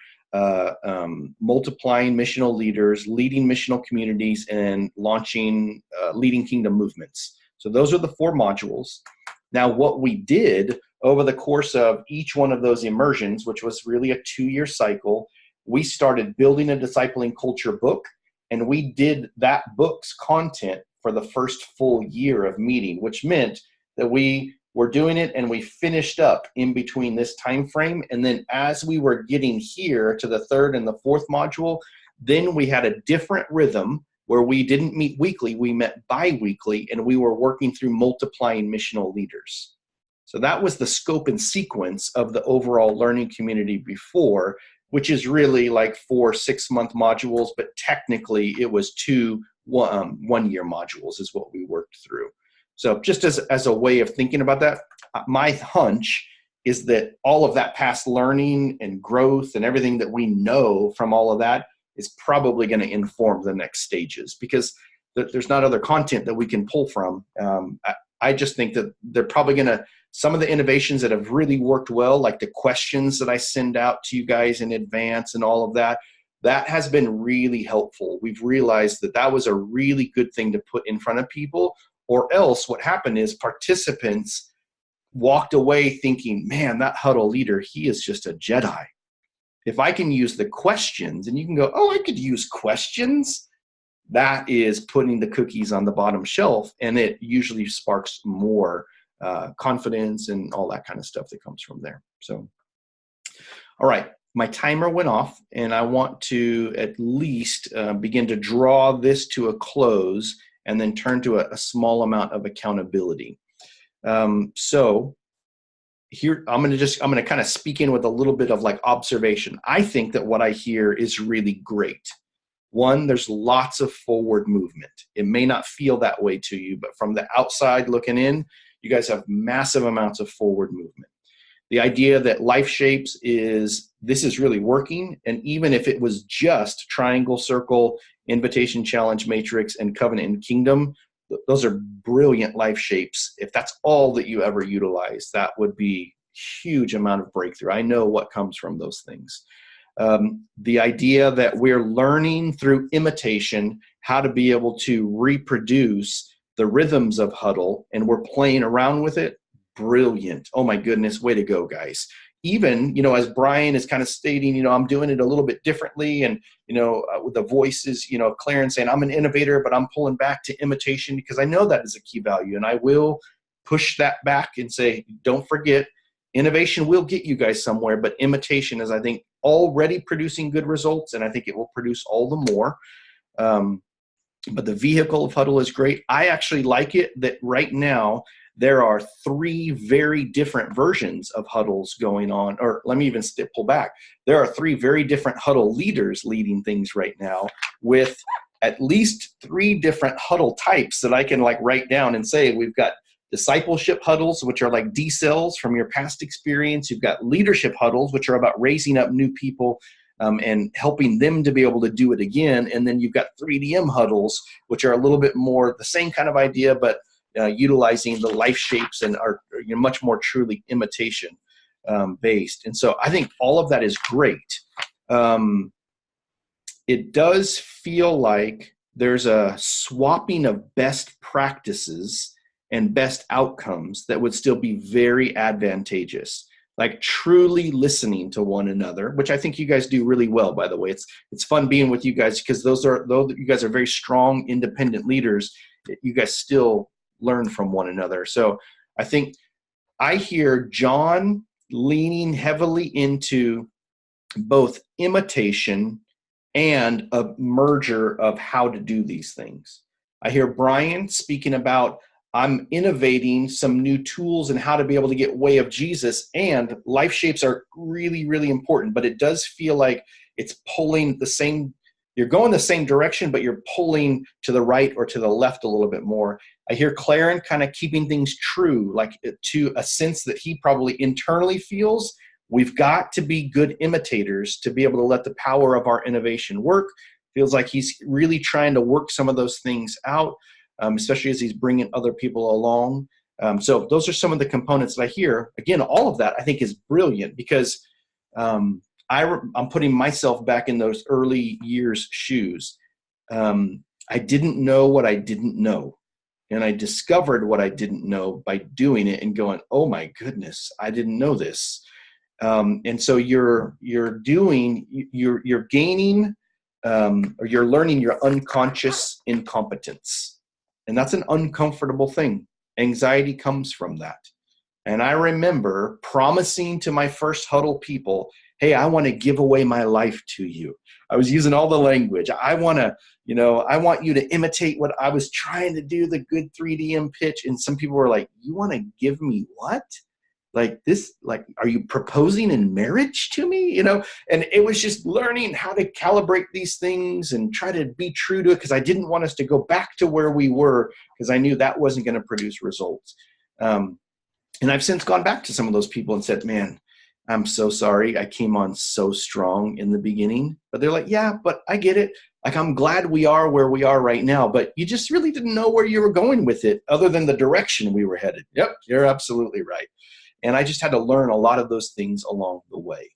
multiplying missional leaders, leading missional communities, and launching leading kingdom movements. So those are the 4 modules. Now, what we did over the course of each one of those immersions, which was really a 2-year cycle, we started building a discipling culture book, and we did that book's content for the first full year of meeting, which meant that we were doing it and we finished up in between this time frame. And then as we were getting here to the 3rd and the 4th module, then we had a different rhythm where we didn't meet weekly, we met bi-weekly, and we were working through multiplying missional leaders. So that was the scope and sequence of the overall learning community before, which is really like 4 6-month modules, but technically it was 2 one-year modules is what we worked through. So just as a way of thinking about that, my hunch is that all of that past learning and growth and everything that we know from all of that is probably going to inform the next stages, because there's not other content that we can pull from. I just think that they're probably going to, some of the innovations that have really worked well, like the questions that I send out to you guys in advance and all of that, that has been really helpful. We've realized that was a really good thing to put in front of people. Or else what happened is participants walked away thinking, man, that huddle leader, he is just a Jedi. If I can use the questions, and you can go, oh, I could use questions, that is putting the cookies on the bottom shelf, and it usually sparks more confidence and all that kind of stuff that comes from there. So, all right, my timer went off, and I want to at least begin to draw this to a close and then turn to a small amount of accountability. So here, I'm going to kind of speak in with a little bit of like observation. I think that what I hear is really great. One, there's lots of forward movement. It may not feel that way to you, but from the outside looking in, you guys have massive amounts of forward movement. The idea that Life Shapes this is really working. And even if it was just triangle, circle, invitation, challenge, matrix, and covenant and kingdom, those are brilliant life shapes. If that's all that you ever utilize, that would be huge amount of breakthrough. I know what comes from those things. The idea that we're learning through imitation how to be able to reproduce the rhythms of Huddle, and we're playing around with it. Brilliant. Oh my goodness. Way to go, guys. even, you know, as Brian is kind of stating, you know, I'm doing it a little bit differently. And, you know, with the voices, you know, Clarence saying I'm an innovator, but I'm pulling back to imitation because I know that is a key value. And I will push that back and say, don't forget, innovation will get you guys somewhere, but imitation is, I think, already producing good results. And I think it will produce all the more. But the vehicle of Huddle is great. I actually like it that right now there are 3 very different versions of Huddles going on. Or let me even pull back. There are 3 very different Huddle leaders leading things right now with at least 3 different Huddle types that I can like write down and say, we've got discipleship huddles, which are like D-cells from your past experience. You've got leadership huddles, which are about raising up new people and helping them to be able to do it again. And then you've got 3DM huddles, which are a little bit more the same kind of idea, but utilizing the life shapes and are, you know, much more truly imitation based. And so I think all of that is great. It does feel like there's a swapping of best practices and best outcomes that would still be very advantageous. Like truly listening to one another, which I think you guys do really well, by the way. It's fun being with you guys because though you guys are very strong, independent leaders, you guys still learn from one another. So I think I hear John leaning heavily into both imitation and a merger of how to do these things. I hear Brian speaking about I'm innovating some new tools and how to be able to get way of Jesus, and life shapes are really, really important, but it does feel like it's pulling the same, you're going the same direction, but you're pulling to the right or to the left a little bit more. I hear Clarence kind of keeping things true, like to a sense that he probably internally feels we've got to be good imitators to be able to let the power of our innovation work. Feels like he's really trying to work some of those things out. Especially as he's bringing other people along. So those are some of the components that I hear. Again, all of that I think is brilliant because I'm putting myself back in those early years' shoes. I didn't know what I didn't know. And I discovered what I didn't know by doing it and going, oh my goodness, I didn't know this. And so you're gaining or you're learning your unconscious incompetence. And that's an uncomfortable thing. Anxiety comes from that. And I remember promising to my first Huddle people, hey, I want to give away my life to you. I was using all the language. I want you to imitate what I was trying to do, the good 3DM pitch. And some people were like, you want to give me what? Like this, like, are you proposing in marriage to me? You know, and it was just learning how to calibrate these things and try to be true to it because I didn't want us to go back to where we were because I knew that wasn't going to produce results. And I've since gone back to some of those people and said, man, I'm so sorry. I came on so strong in the beginning, but they're like, yeah, but I get it. Like, I'm glad we are where we are right now, but you just really didn't know where you were going with it other than the direction we were headed. Yep, you're absolutely right. And I just had to learn a lot of those things along the way.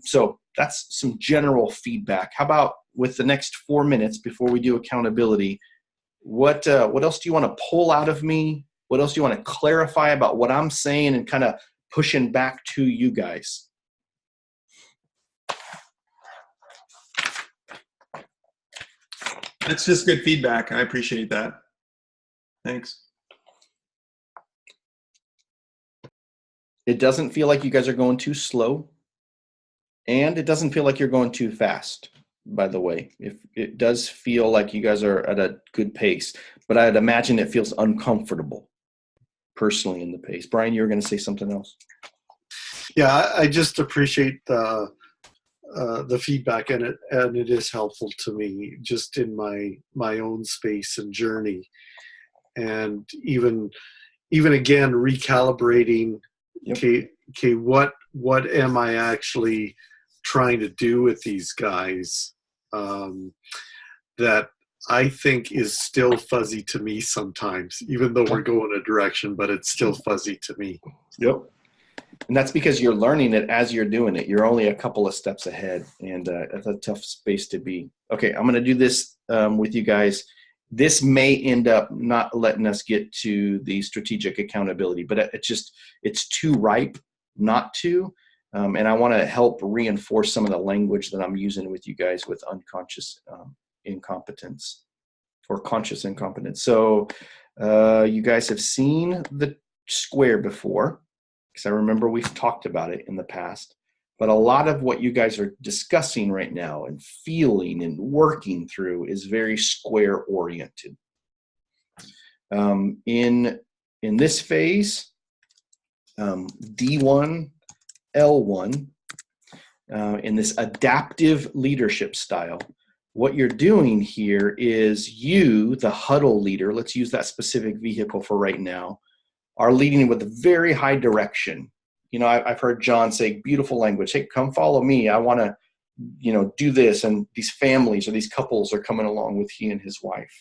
So that's some general feedback. How about with the next 4 minutes before we do accountability, what else do you want to pull out of me? What else do you want to clarify about what I'm saying and kind of pushing back to you guys? That's just good feedback. I appreciate that. Thanks. It doesn't feel like you guys are going too slow, and it doesn't feel like you're going too fast, by the way. If it does feel like you guys are at a good pace, but I'd imagine it feels uncomfortable personally in the pace. Brian, you were going to say something else. Yeah, I just appreciate the feedback, and it is helpful to me just in my own space and journey, and even again recalibrating. Yep. Okay, what am I actually trying to do with these guys that I think is still fuzzy to me sometimes, even though we're going a direction, but it's still fuzzy to me. Yep. And that's because you're learning it as you're doing it. You're only a couple of steps ahead, and that's a tough space to be. Okay, I'm going to do this with you guys. This may end up not letting us get to the strategic accountability, but it's too ripe not to. And I want to help reinforce some of the language that I'm using with you guys with unconscious incompetence or conscious incompetence. So you guys have seen the square before, because I remember we've talked about it in the past. But a lot of what you guys are discussing right now and feeling and working through is very square oriented. In this phase, D1, L1, in this adaptive leadership style, what you're doing here is you, the huddle leader, let's use that specific vehicle for right now, are leading with very high direction. You know, I've heard John say beautiful language. Hey, come follow me. I want to, you know, do this. And these families or these couples are coming along with he and his wife.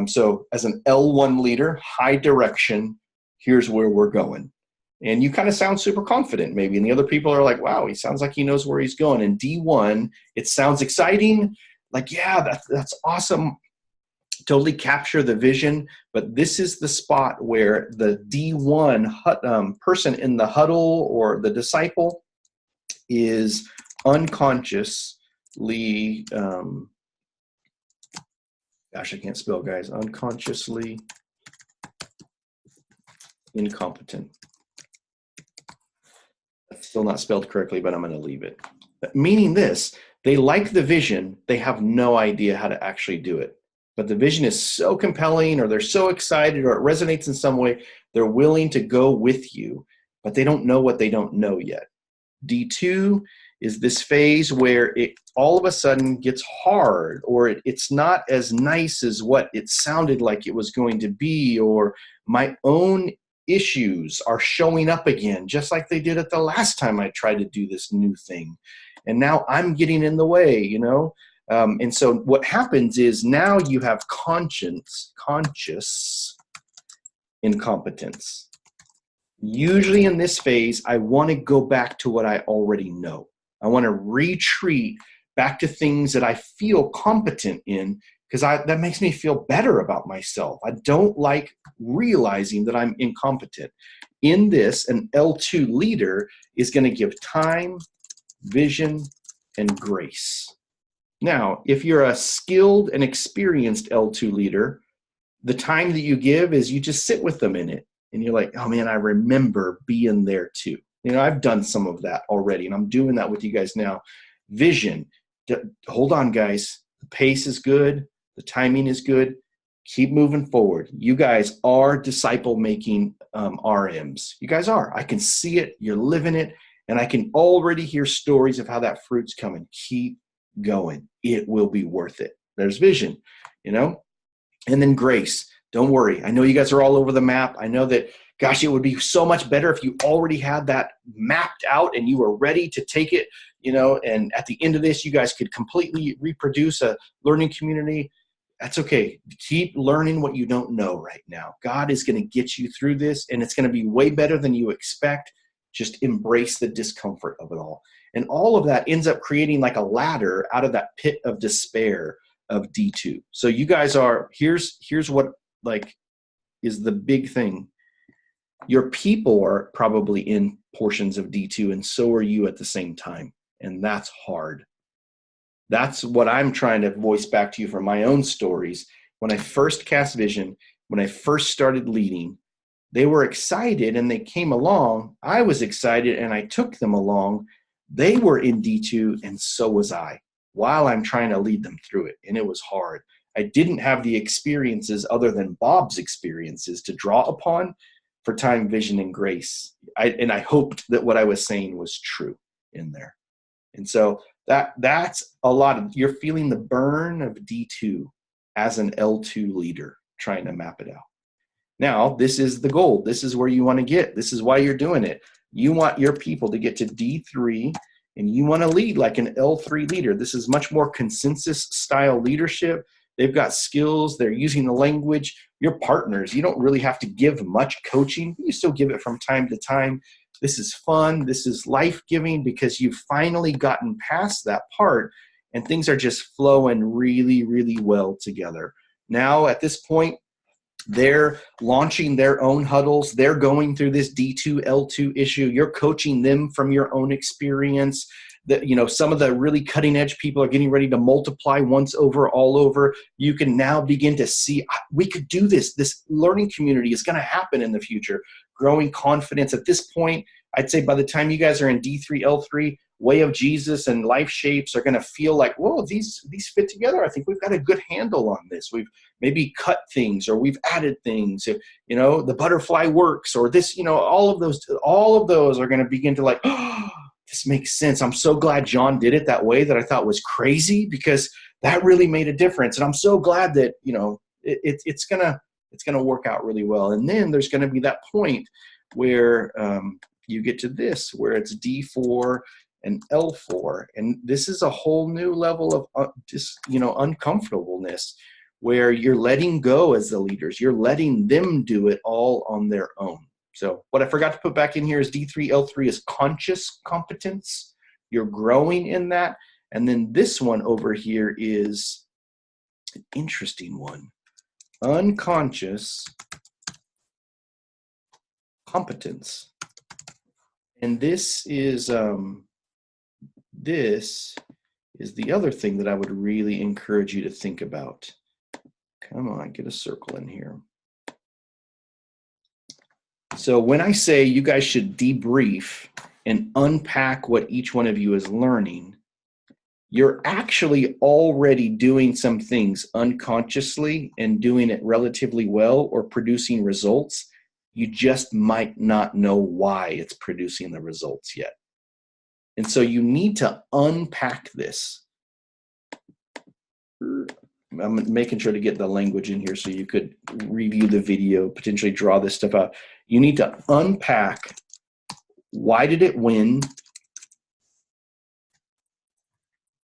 So as an L1 leader, high direction, here's where we're going. And you kind of sound super confident maybe. And the other people are like, wow, he sounds like he knows where he's going. And D1, it sounds exciting. Like, yeah, that's awesome. Totally capture the vision. But this is the spot where the D1 person in the huddle or the disciple is unconsciously, gosh, I can't spell, guys, unconsciously incompetent. That's still not spelled correctly, but I'm going to leave it. Meaning this, they like the vision, they have no idea how to actually do it. But the vision is so compelling, or they're so excited, or it resonates in some way, they're willing to go with you, but they don't know what they don't know yet. D2 is this phase where it all of a sudden gets hard, or it's not as nice as what it sounded like it was going to be, or my own issues are showing up again, just like they did at the last time I tried to do this new thing. And now I'm getting in the way, you know? And so what happens is now you have conscious incompetence. Usually in this phase, I want to go back to what I already know. I want to retreat back to things that I feel competent in, because that makes me feel better about myself. I don't like realizing that I'm incompetent. In this, an L2 leader is going to give time, vision, and grace. Now, if you're a skilled and experienced L2 leader, the time that you give is you just sit with them in it. And you're like, oh man, I remember being there too. You know, I've done some of that already, and I'm doing that with you guys now. Vision. Hold on, guys. The pace is good. The timing is good. Keep moving forward. You guys are disciple-making RMs. You guys are. I can see it. You're living it. And I can already hear stories of how that fruit's coming. Keep going. It will be worth it. There's vision, you know? And then grace. Don't worry. I know you guys are all over the map. I know that, gosh, it would be so much better if you already had that mapped out and you were ready to take it, you know, and at the end of this, you guys could completely reproduce a learning community. That's okay. Keep learning what you don't know right now. God is going to get you through this, and it's going to be way better than you expect. Just embrace the discomfort of it all. And all of that ends up creating like a ladder out of that pit of despair of D2. So you guys are, here's what like is the big thing. Your people are probably in portions of D2, and so are you at the same time. And that's hard. That's what I'm trying to voice back to you from my own stories. When I first cast vision, when I first started leading, they were excited and they came along. I was excited and I took them along. They were in D2 and so was I, while I'm trying to lead them through it. And it was hard. I didn't have the experiences other than Bob's experiences to draw upon for time, vision, and grace. I hoped that what I was saying was true in there. And so that's a lot of, you're feeling the burn of D2 as an L2 leader trying to map it out. Now, this is the goal. This is where you want to get. This is why you're doing it. You want your people to get to D3, and you want to lead like an L3 leader. This is much more consensus style leadership. They've got skills. They're using the language. You're partners. You don't really have to give much coaching. You still give it from time to time. This is fun. This is life-giving because you've finally gotten past that part, and things are just flowing really, really well together. Now, at this point, They're launching their own huddles. They're going through this D2, L2 issue. You're coaching them from your own experience. That, you know, some of the really cutting edge people are getting ready to multiply once over, all over. You can now begin to see, we could do this. This learning community is going to happen in the future. Growing confidence. At this point, I'd say by the time you guys are in D3, L3, Way of Jesus and Life Shapes are going to feel like, whoa, these fit together. I think we've got a good handle on this. We've maybe cut things, or we've added things, you know, the butterfly works, or this, you know, all of those are going to begin to like, oh, this makes sense. I'm so glad John did it that way that I thought was crazy, because that really made a difference. And I'm so glad that, you know, it's going to work out really well. And then there's going to be that point where you get to this, where it's D4 and L4. And this is a whole new level of just, you know, uncomfortableness, where you're letting go as the leaders. You're letting them do it all on their own. So what I forgot to put back in here is D3, L3 is conscious competence. You're growing in that. And then this one over here is an interesting one. Unconscious competence. And this is the other thing that I would really encourage you to think about. Come on, get a circle in here. So when I say you guys should debrief and unpack what each one of you is learning, you're actually already doing some things unconsciously and doing it relatively well, or producing results. You just might not know why it's producing the results yet. And so you need to unpack this. I'm making sure to get the language in here so you could review the video, potentially draw this stuff out. You need to unpack, why did it win?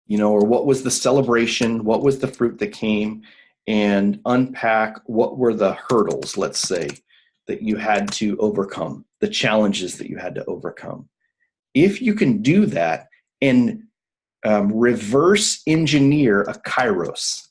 You know, or what was the celebration? What was the fruit that came? And unpack what were the hurdles, let's say, that you had to overcome, the challenges that you had to overcome. If you can do that and reverse engineer a kairos,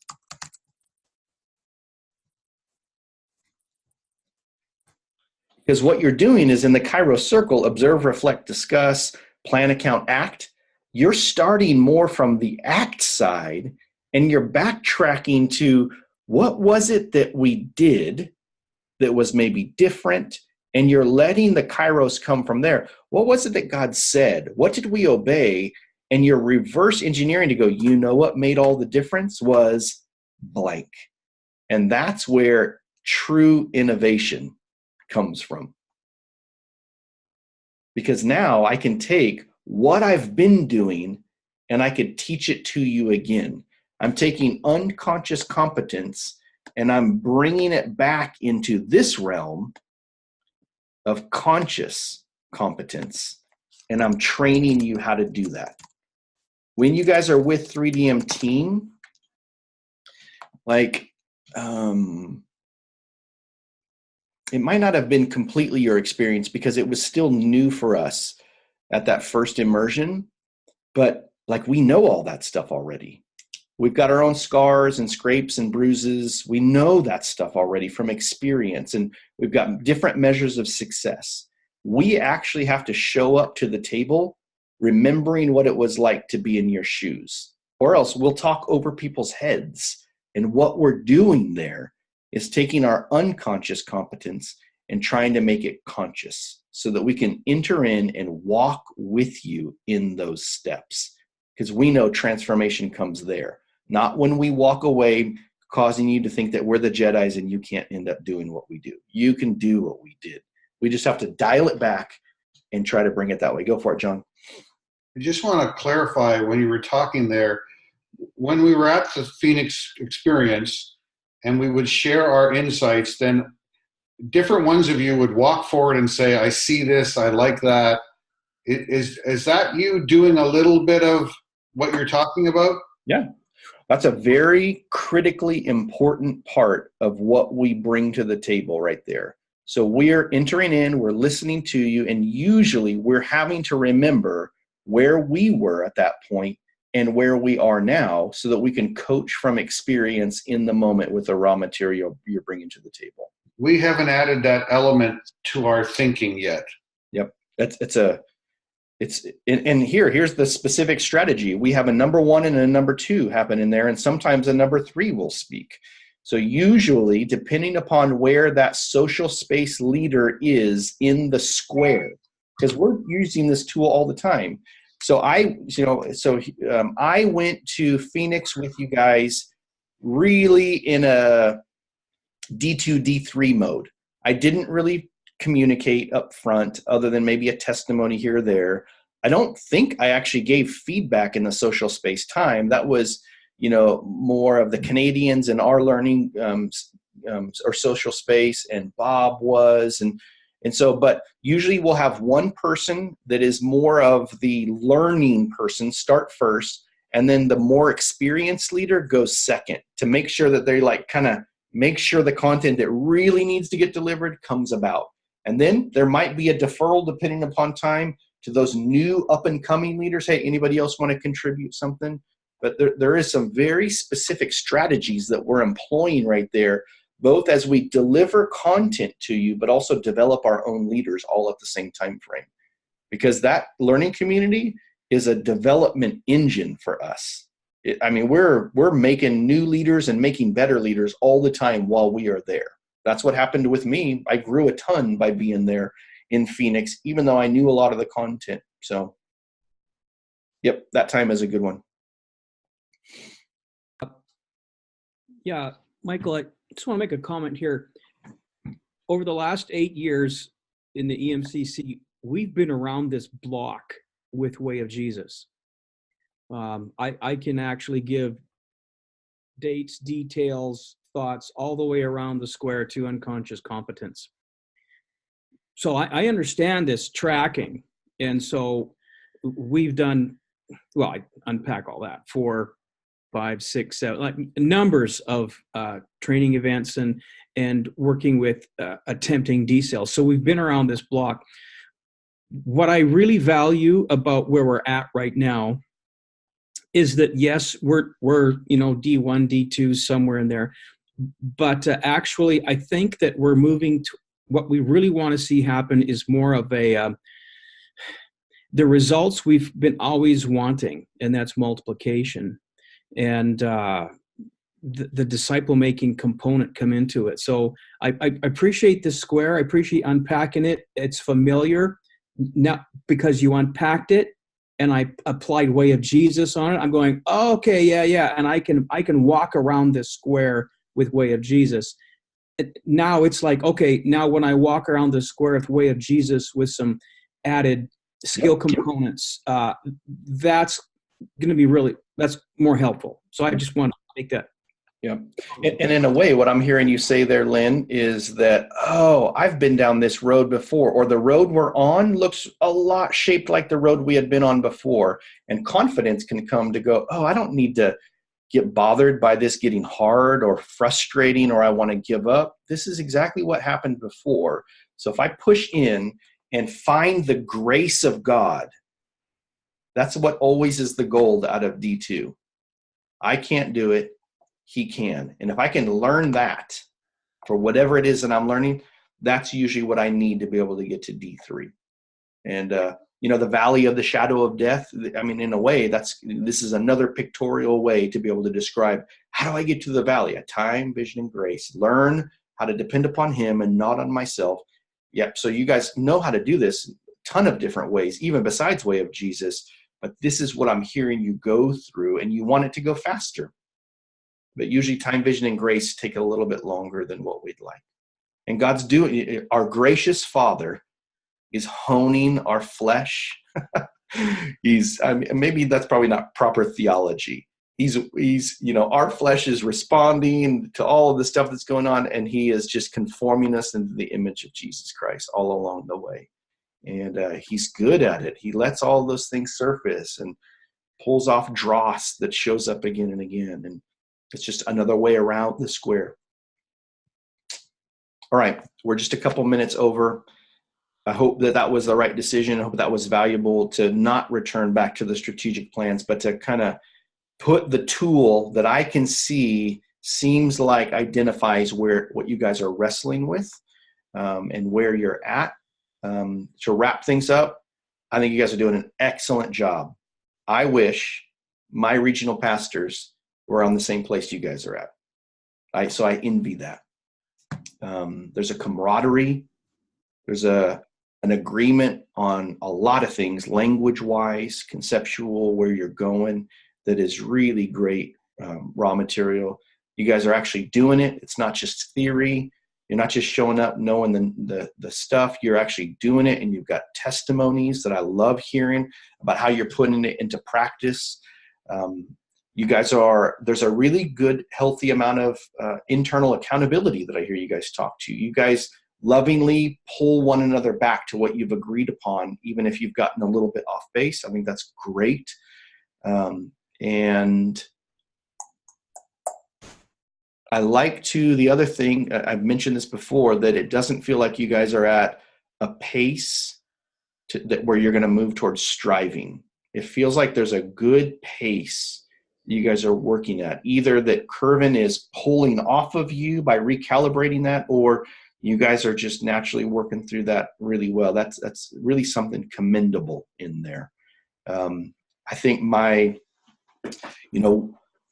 because what you're doing is in the kairos circle, observe, reflect, discuss, plan, account, act. You're starting more from the act side, and you're backtracking to what was it that we did that was maybe different, and you're letting the kairos come from there. What was it that God said? What did we obey? And you're reverse engineering to go, you know what made all the difference was blank. And that's where true innovation comes from. Because now I can take what I've been doing and I could teach it to you again. I'm taking unconscious competence and I'm bringing it back into this realm of conscious competence, and I'm training you how to do that. When you guys are with 3DM team, like, it might not have been completely your experience because it was still new for us at that first immersion, but like, we know all that stuff already. We've got our own scars and scrapes and bruises. We know that stuff already from experience, and we've got different measures of success. We actually have to show up to the table remembering what it was like to be in your shoes, or else we'll talk over people's heads. And what we're doing there is taking our unconscious competence and trying to make it conscious so that we can enter in and walk with you in those steps. Because we know transformation comes there. Not when we walk away causing you to think that we're the Jedis and you can't end up doing what we do. You can do what we did. We just have to dial it back and try to bring it that way. Go for it, John. I just want to clarify, when you were talking there, when we were at the Phoenix experience and we would share our insights, then different ones of you would walk forward and say, I see this, I like that. Is that you doing a little bit of what you're talking about? Yeah. That's a very critically important part of what we bring to the table right there. So we're entering in, we're listening to you, and usually we're having to remember where we were at that point and where we are now, so that we can coach from experience in the moment with the raw material you're bringing to the table. We haven't added that element to our thinking yet. Yep. Here's the specific strategy. We have a number 1 and a number 2 happen in there, and sometimes a number 3 will speak. So usually, depending upon where that social space leader is in the square, because we're using this tool all the time. So I went to Phoenix with you guys really in a D2, D3 mode. I didn't really communicate up front other than maybe a testimony here or there. I don't think I actually gave feedback in the social space time. That was, more of the Canadians in our learning or social space, and Bob was, and so, but usually we'll have one person that is more of the learning person start first, and then the more experienced leader goes second, to make sure that they kind of make sure the content that really needs to get delivered comes about. And then there might be a deferral depending upon time to those new up and coming leaders. Hey, anybody else want to contribute something? But there is some very specific strategies that we're employing right there, both as we deliver content to you, but also develop our own leaders all at the same time frame. Because that learning community is a development engine for us. We're making new leaders and making better leaders all the time while we are there. That's what happened with me. I grew a ton by being there in Phoenix, even though I knew a lot of the content. So, yep, that time is a good one. Yeah, Michael, I just want to make a comment here. Over the last 8 years in the EMCC, we've been around this block with Way of Jesus. I can actually give dates, details, thoughts all the way around the square to unconscious competence. So I understand this tracking. And so we've done, I unpack all that, 4, 5, 6, 7, numbers of training events and working with attempting decels. So we've been around this block. What I really value about where we're at right now is that, yes, we're D1, D2, somewhere in there. But actually, I think that we're moving to what we really want to see happen is more of the results we've been always wanting, and that's multiplication. And the disciple-making component come into it. So I appreciate the square. I appreciate unpacking it. It's familiar. Now, because you unpacked it and I applied Way of Jesus on it, I'm going, oh, okay, yeah. And I can walk around this square with Way of Jesus. Now it's like, okay, now when I walk around the square with Way of Jesus with some added skill components, that's going to be that's more helpful. So I just want to make that. Yeah. And in a way, what I'm hearing you say there, Lynn, is that, I've been down this road before, or the road we're on looks a lot shaped like the road we had been on before. And confidence can come to go, I don't need to get bothered by this getting hard or frustrating, or I want to give up. This is exactly what happened before. So if I push in and find the grace of God, that's what always is the goal out of D2. I can't do it. He can. And if I can learn that for whatever it is that I'm learning, that's usually what I need to be able to get to D3. And, the valley of the shadow of death, in a way, this is another pictorial way to be able to describe, how do I get to the valley? A time, vision, and grace. Learn how to depend upon him and not on myself. Yep. So you guys know how to do this a ton of different ways, even besides Way of Jesus. But this is what I'm hearing you go through, and you want it to go faster. But usually time, vision, and grace take a little bit longer than what we'd like. And God's doing, our gracious Father is honing our flesh. Maybe that's probably not proper theology. He's our flesh is responding to all of the stuff that's going on, and he is just conforming us into the image of Jesus Christ all along the way. And he's good at it. He lets all those things surface and pulls off dross that shows up again and again. And it's just another way around the square. All right, we're just a couple minutes over. I hope that that was the right decision. I hope that was valuable to not return back to the strategic plans, but to kind of put the tool that I can see seems like identifies what you guys are wrestling with, and where you're at. To wrap things up, I think you guys are doing an excellent job. I wish my regional pastors were on the same place you guys are at. So I envy that. There's a camaraderie. There's an agreement on a lot of things, language-wise, conceptual, where you're going, that is really great raw material. You guys are actually doing it. It's not just theory. You're not just showing up knowing the stuff. You're actually doing it, and you've got testimonies that I love hearing about how you're putting it into practice. You guys there's a really good, healthy amount of internal accountability that I hear you guys talk to. You guys lovingly pull one another back to what you've agreed upon, even if you've gotten a little bit off base. I think that's great. And I like the other thing, I've mentioned this before, that it doesn't feel like you guys are at a pace where you're going to move towards striving. It feels like there's a good pace you guys are working at, either that Curvin is pulling off of you by recalibrating that, or you guys are just naturally working through that really well. That's really something commendable in there. I think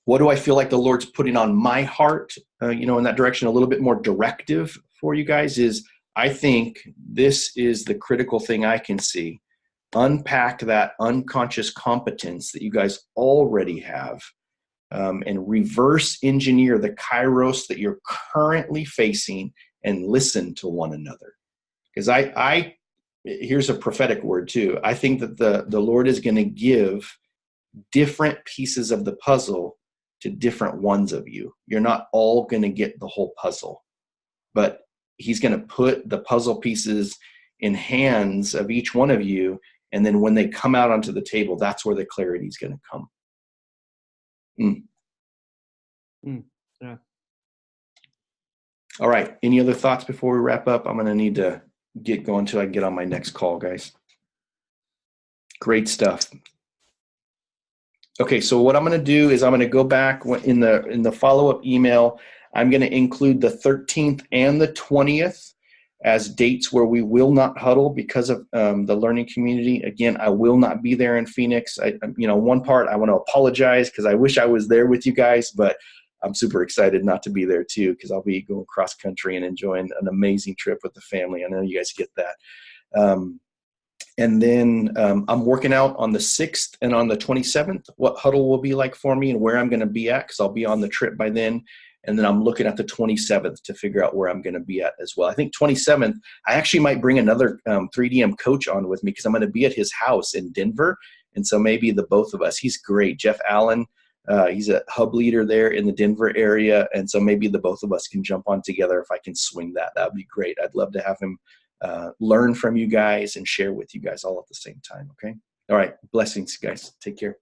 what do I feel like the Lord's putting on my heart, in that direction, a little bit more directive for you guys, is I think this is the critical thing I can see. Unpack that unconscious competence that you guys already have, and reverse engineer the kairos that you're currently facing, and listen to one another. Because here's a prophetic word too. I think that the Lord is going to give different pieces of the puzzle to different ones of you. You're not all going to get the whole puzzle, but he's going to put the puzzle pieces in hands of each one of you. And then when they come out onto the table, that's where the clarity is going to come. Yeah. All right. Any other thoughts before we wrap up? I'm going to need to get going till I get on my next call, guys. Great stuff. Okay, so what I'm going to do is I'm going to go back in the follow-up email. I'm going to include the 13th and the 20th as dates where we will not huddle because of the learning community. Again, I will not be there in Phoenix. One part I want to apologize because I wish I was there with you guys, but I'm super excited not to be there too, because I'll be going cross country and enjoying an amazing trip with the family. I know you guys get that. And then I'm working out on the 6th and on the 27th what huddle will be like for me and where I'm going to be at, because I'll be on the trip by then. And then I'm looking at the 27th to figure out where I'm going to be at as well. I think 27th, I actually might bring another 3DM coach on with me, because I'm going to be at his house in Denver. And so maybe the both of us, he's great. Jeff Allen, he's a hub leader there in the Denver area. And so maybe the both of us can jump on together if I can swing that. That would be great. I'd love to have him learn from you guys and share with you guys all at the same time. Okay. All right. Blessings, guys. Take care.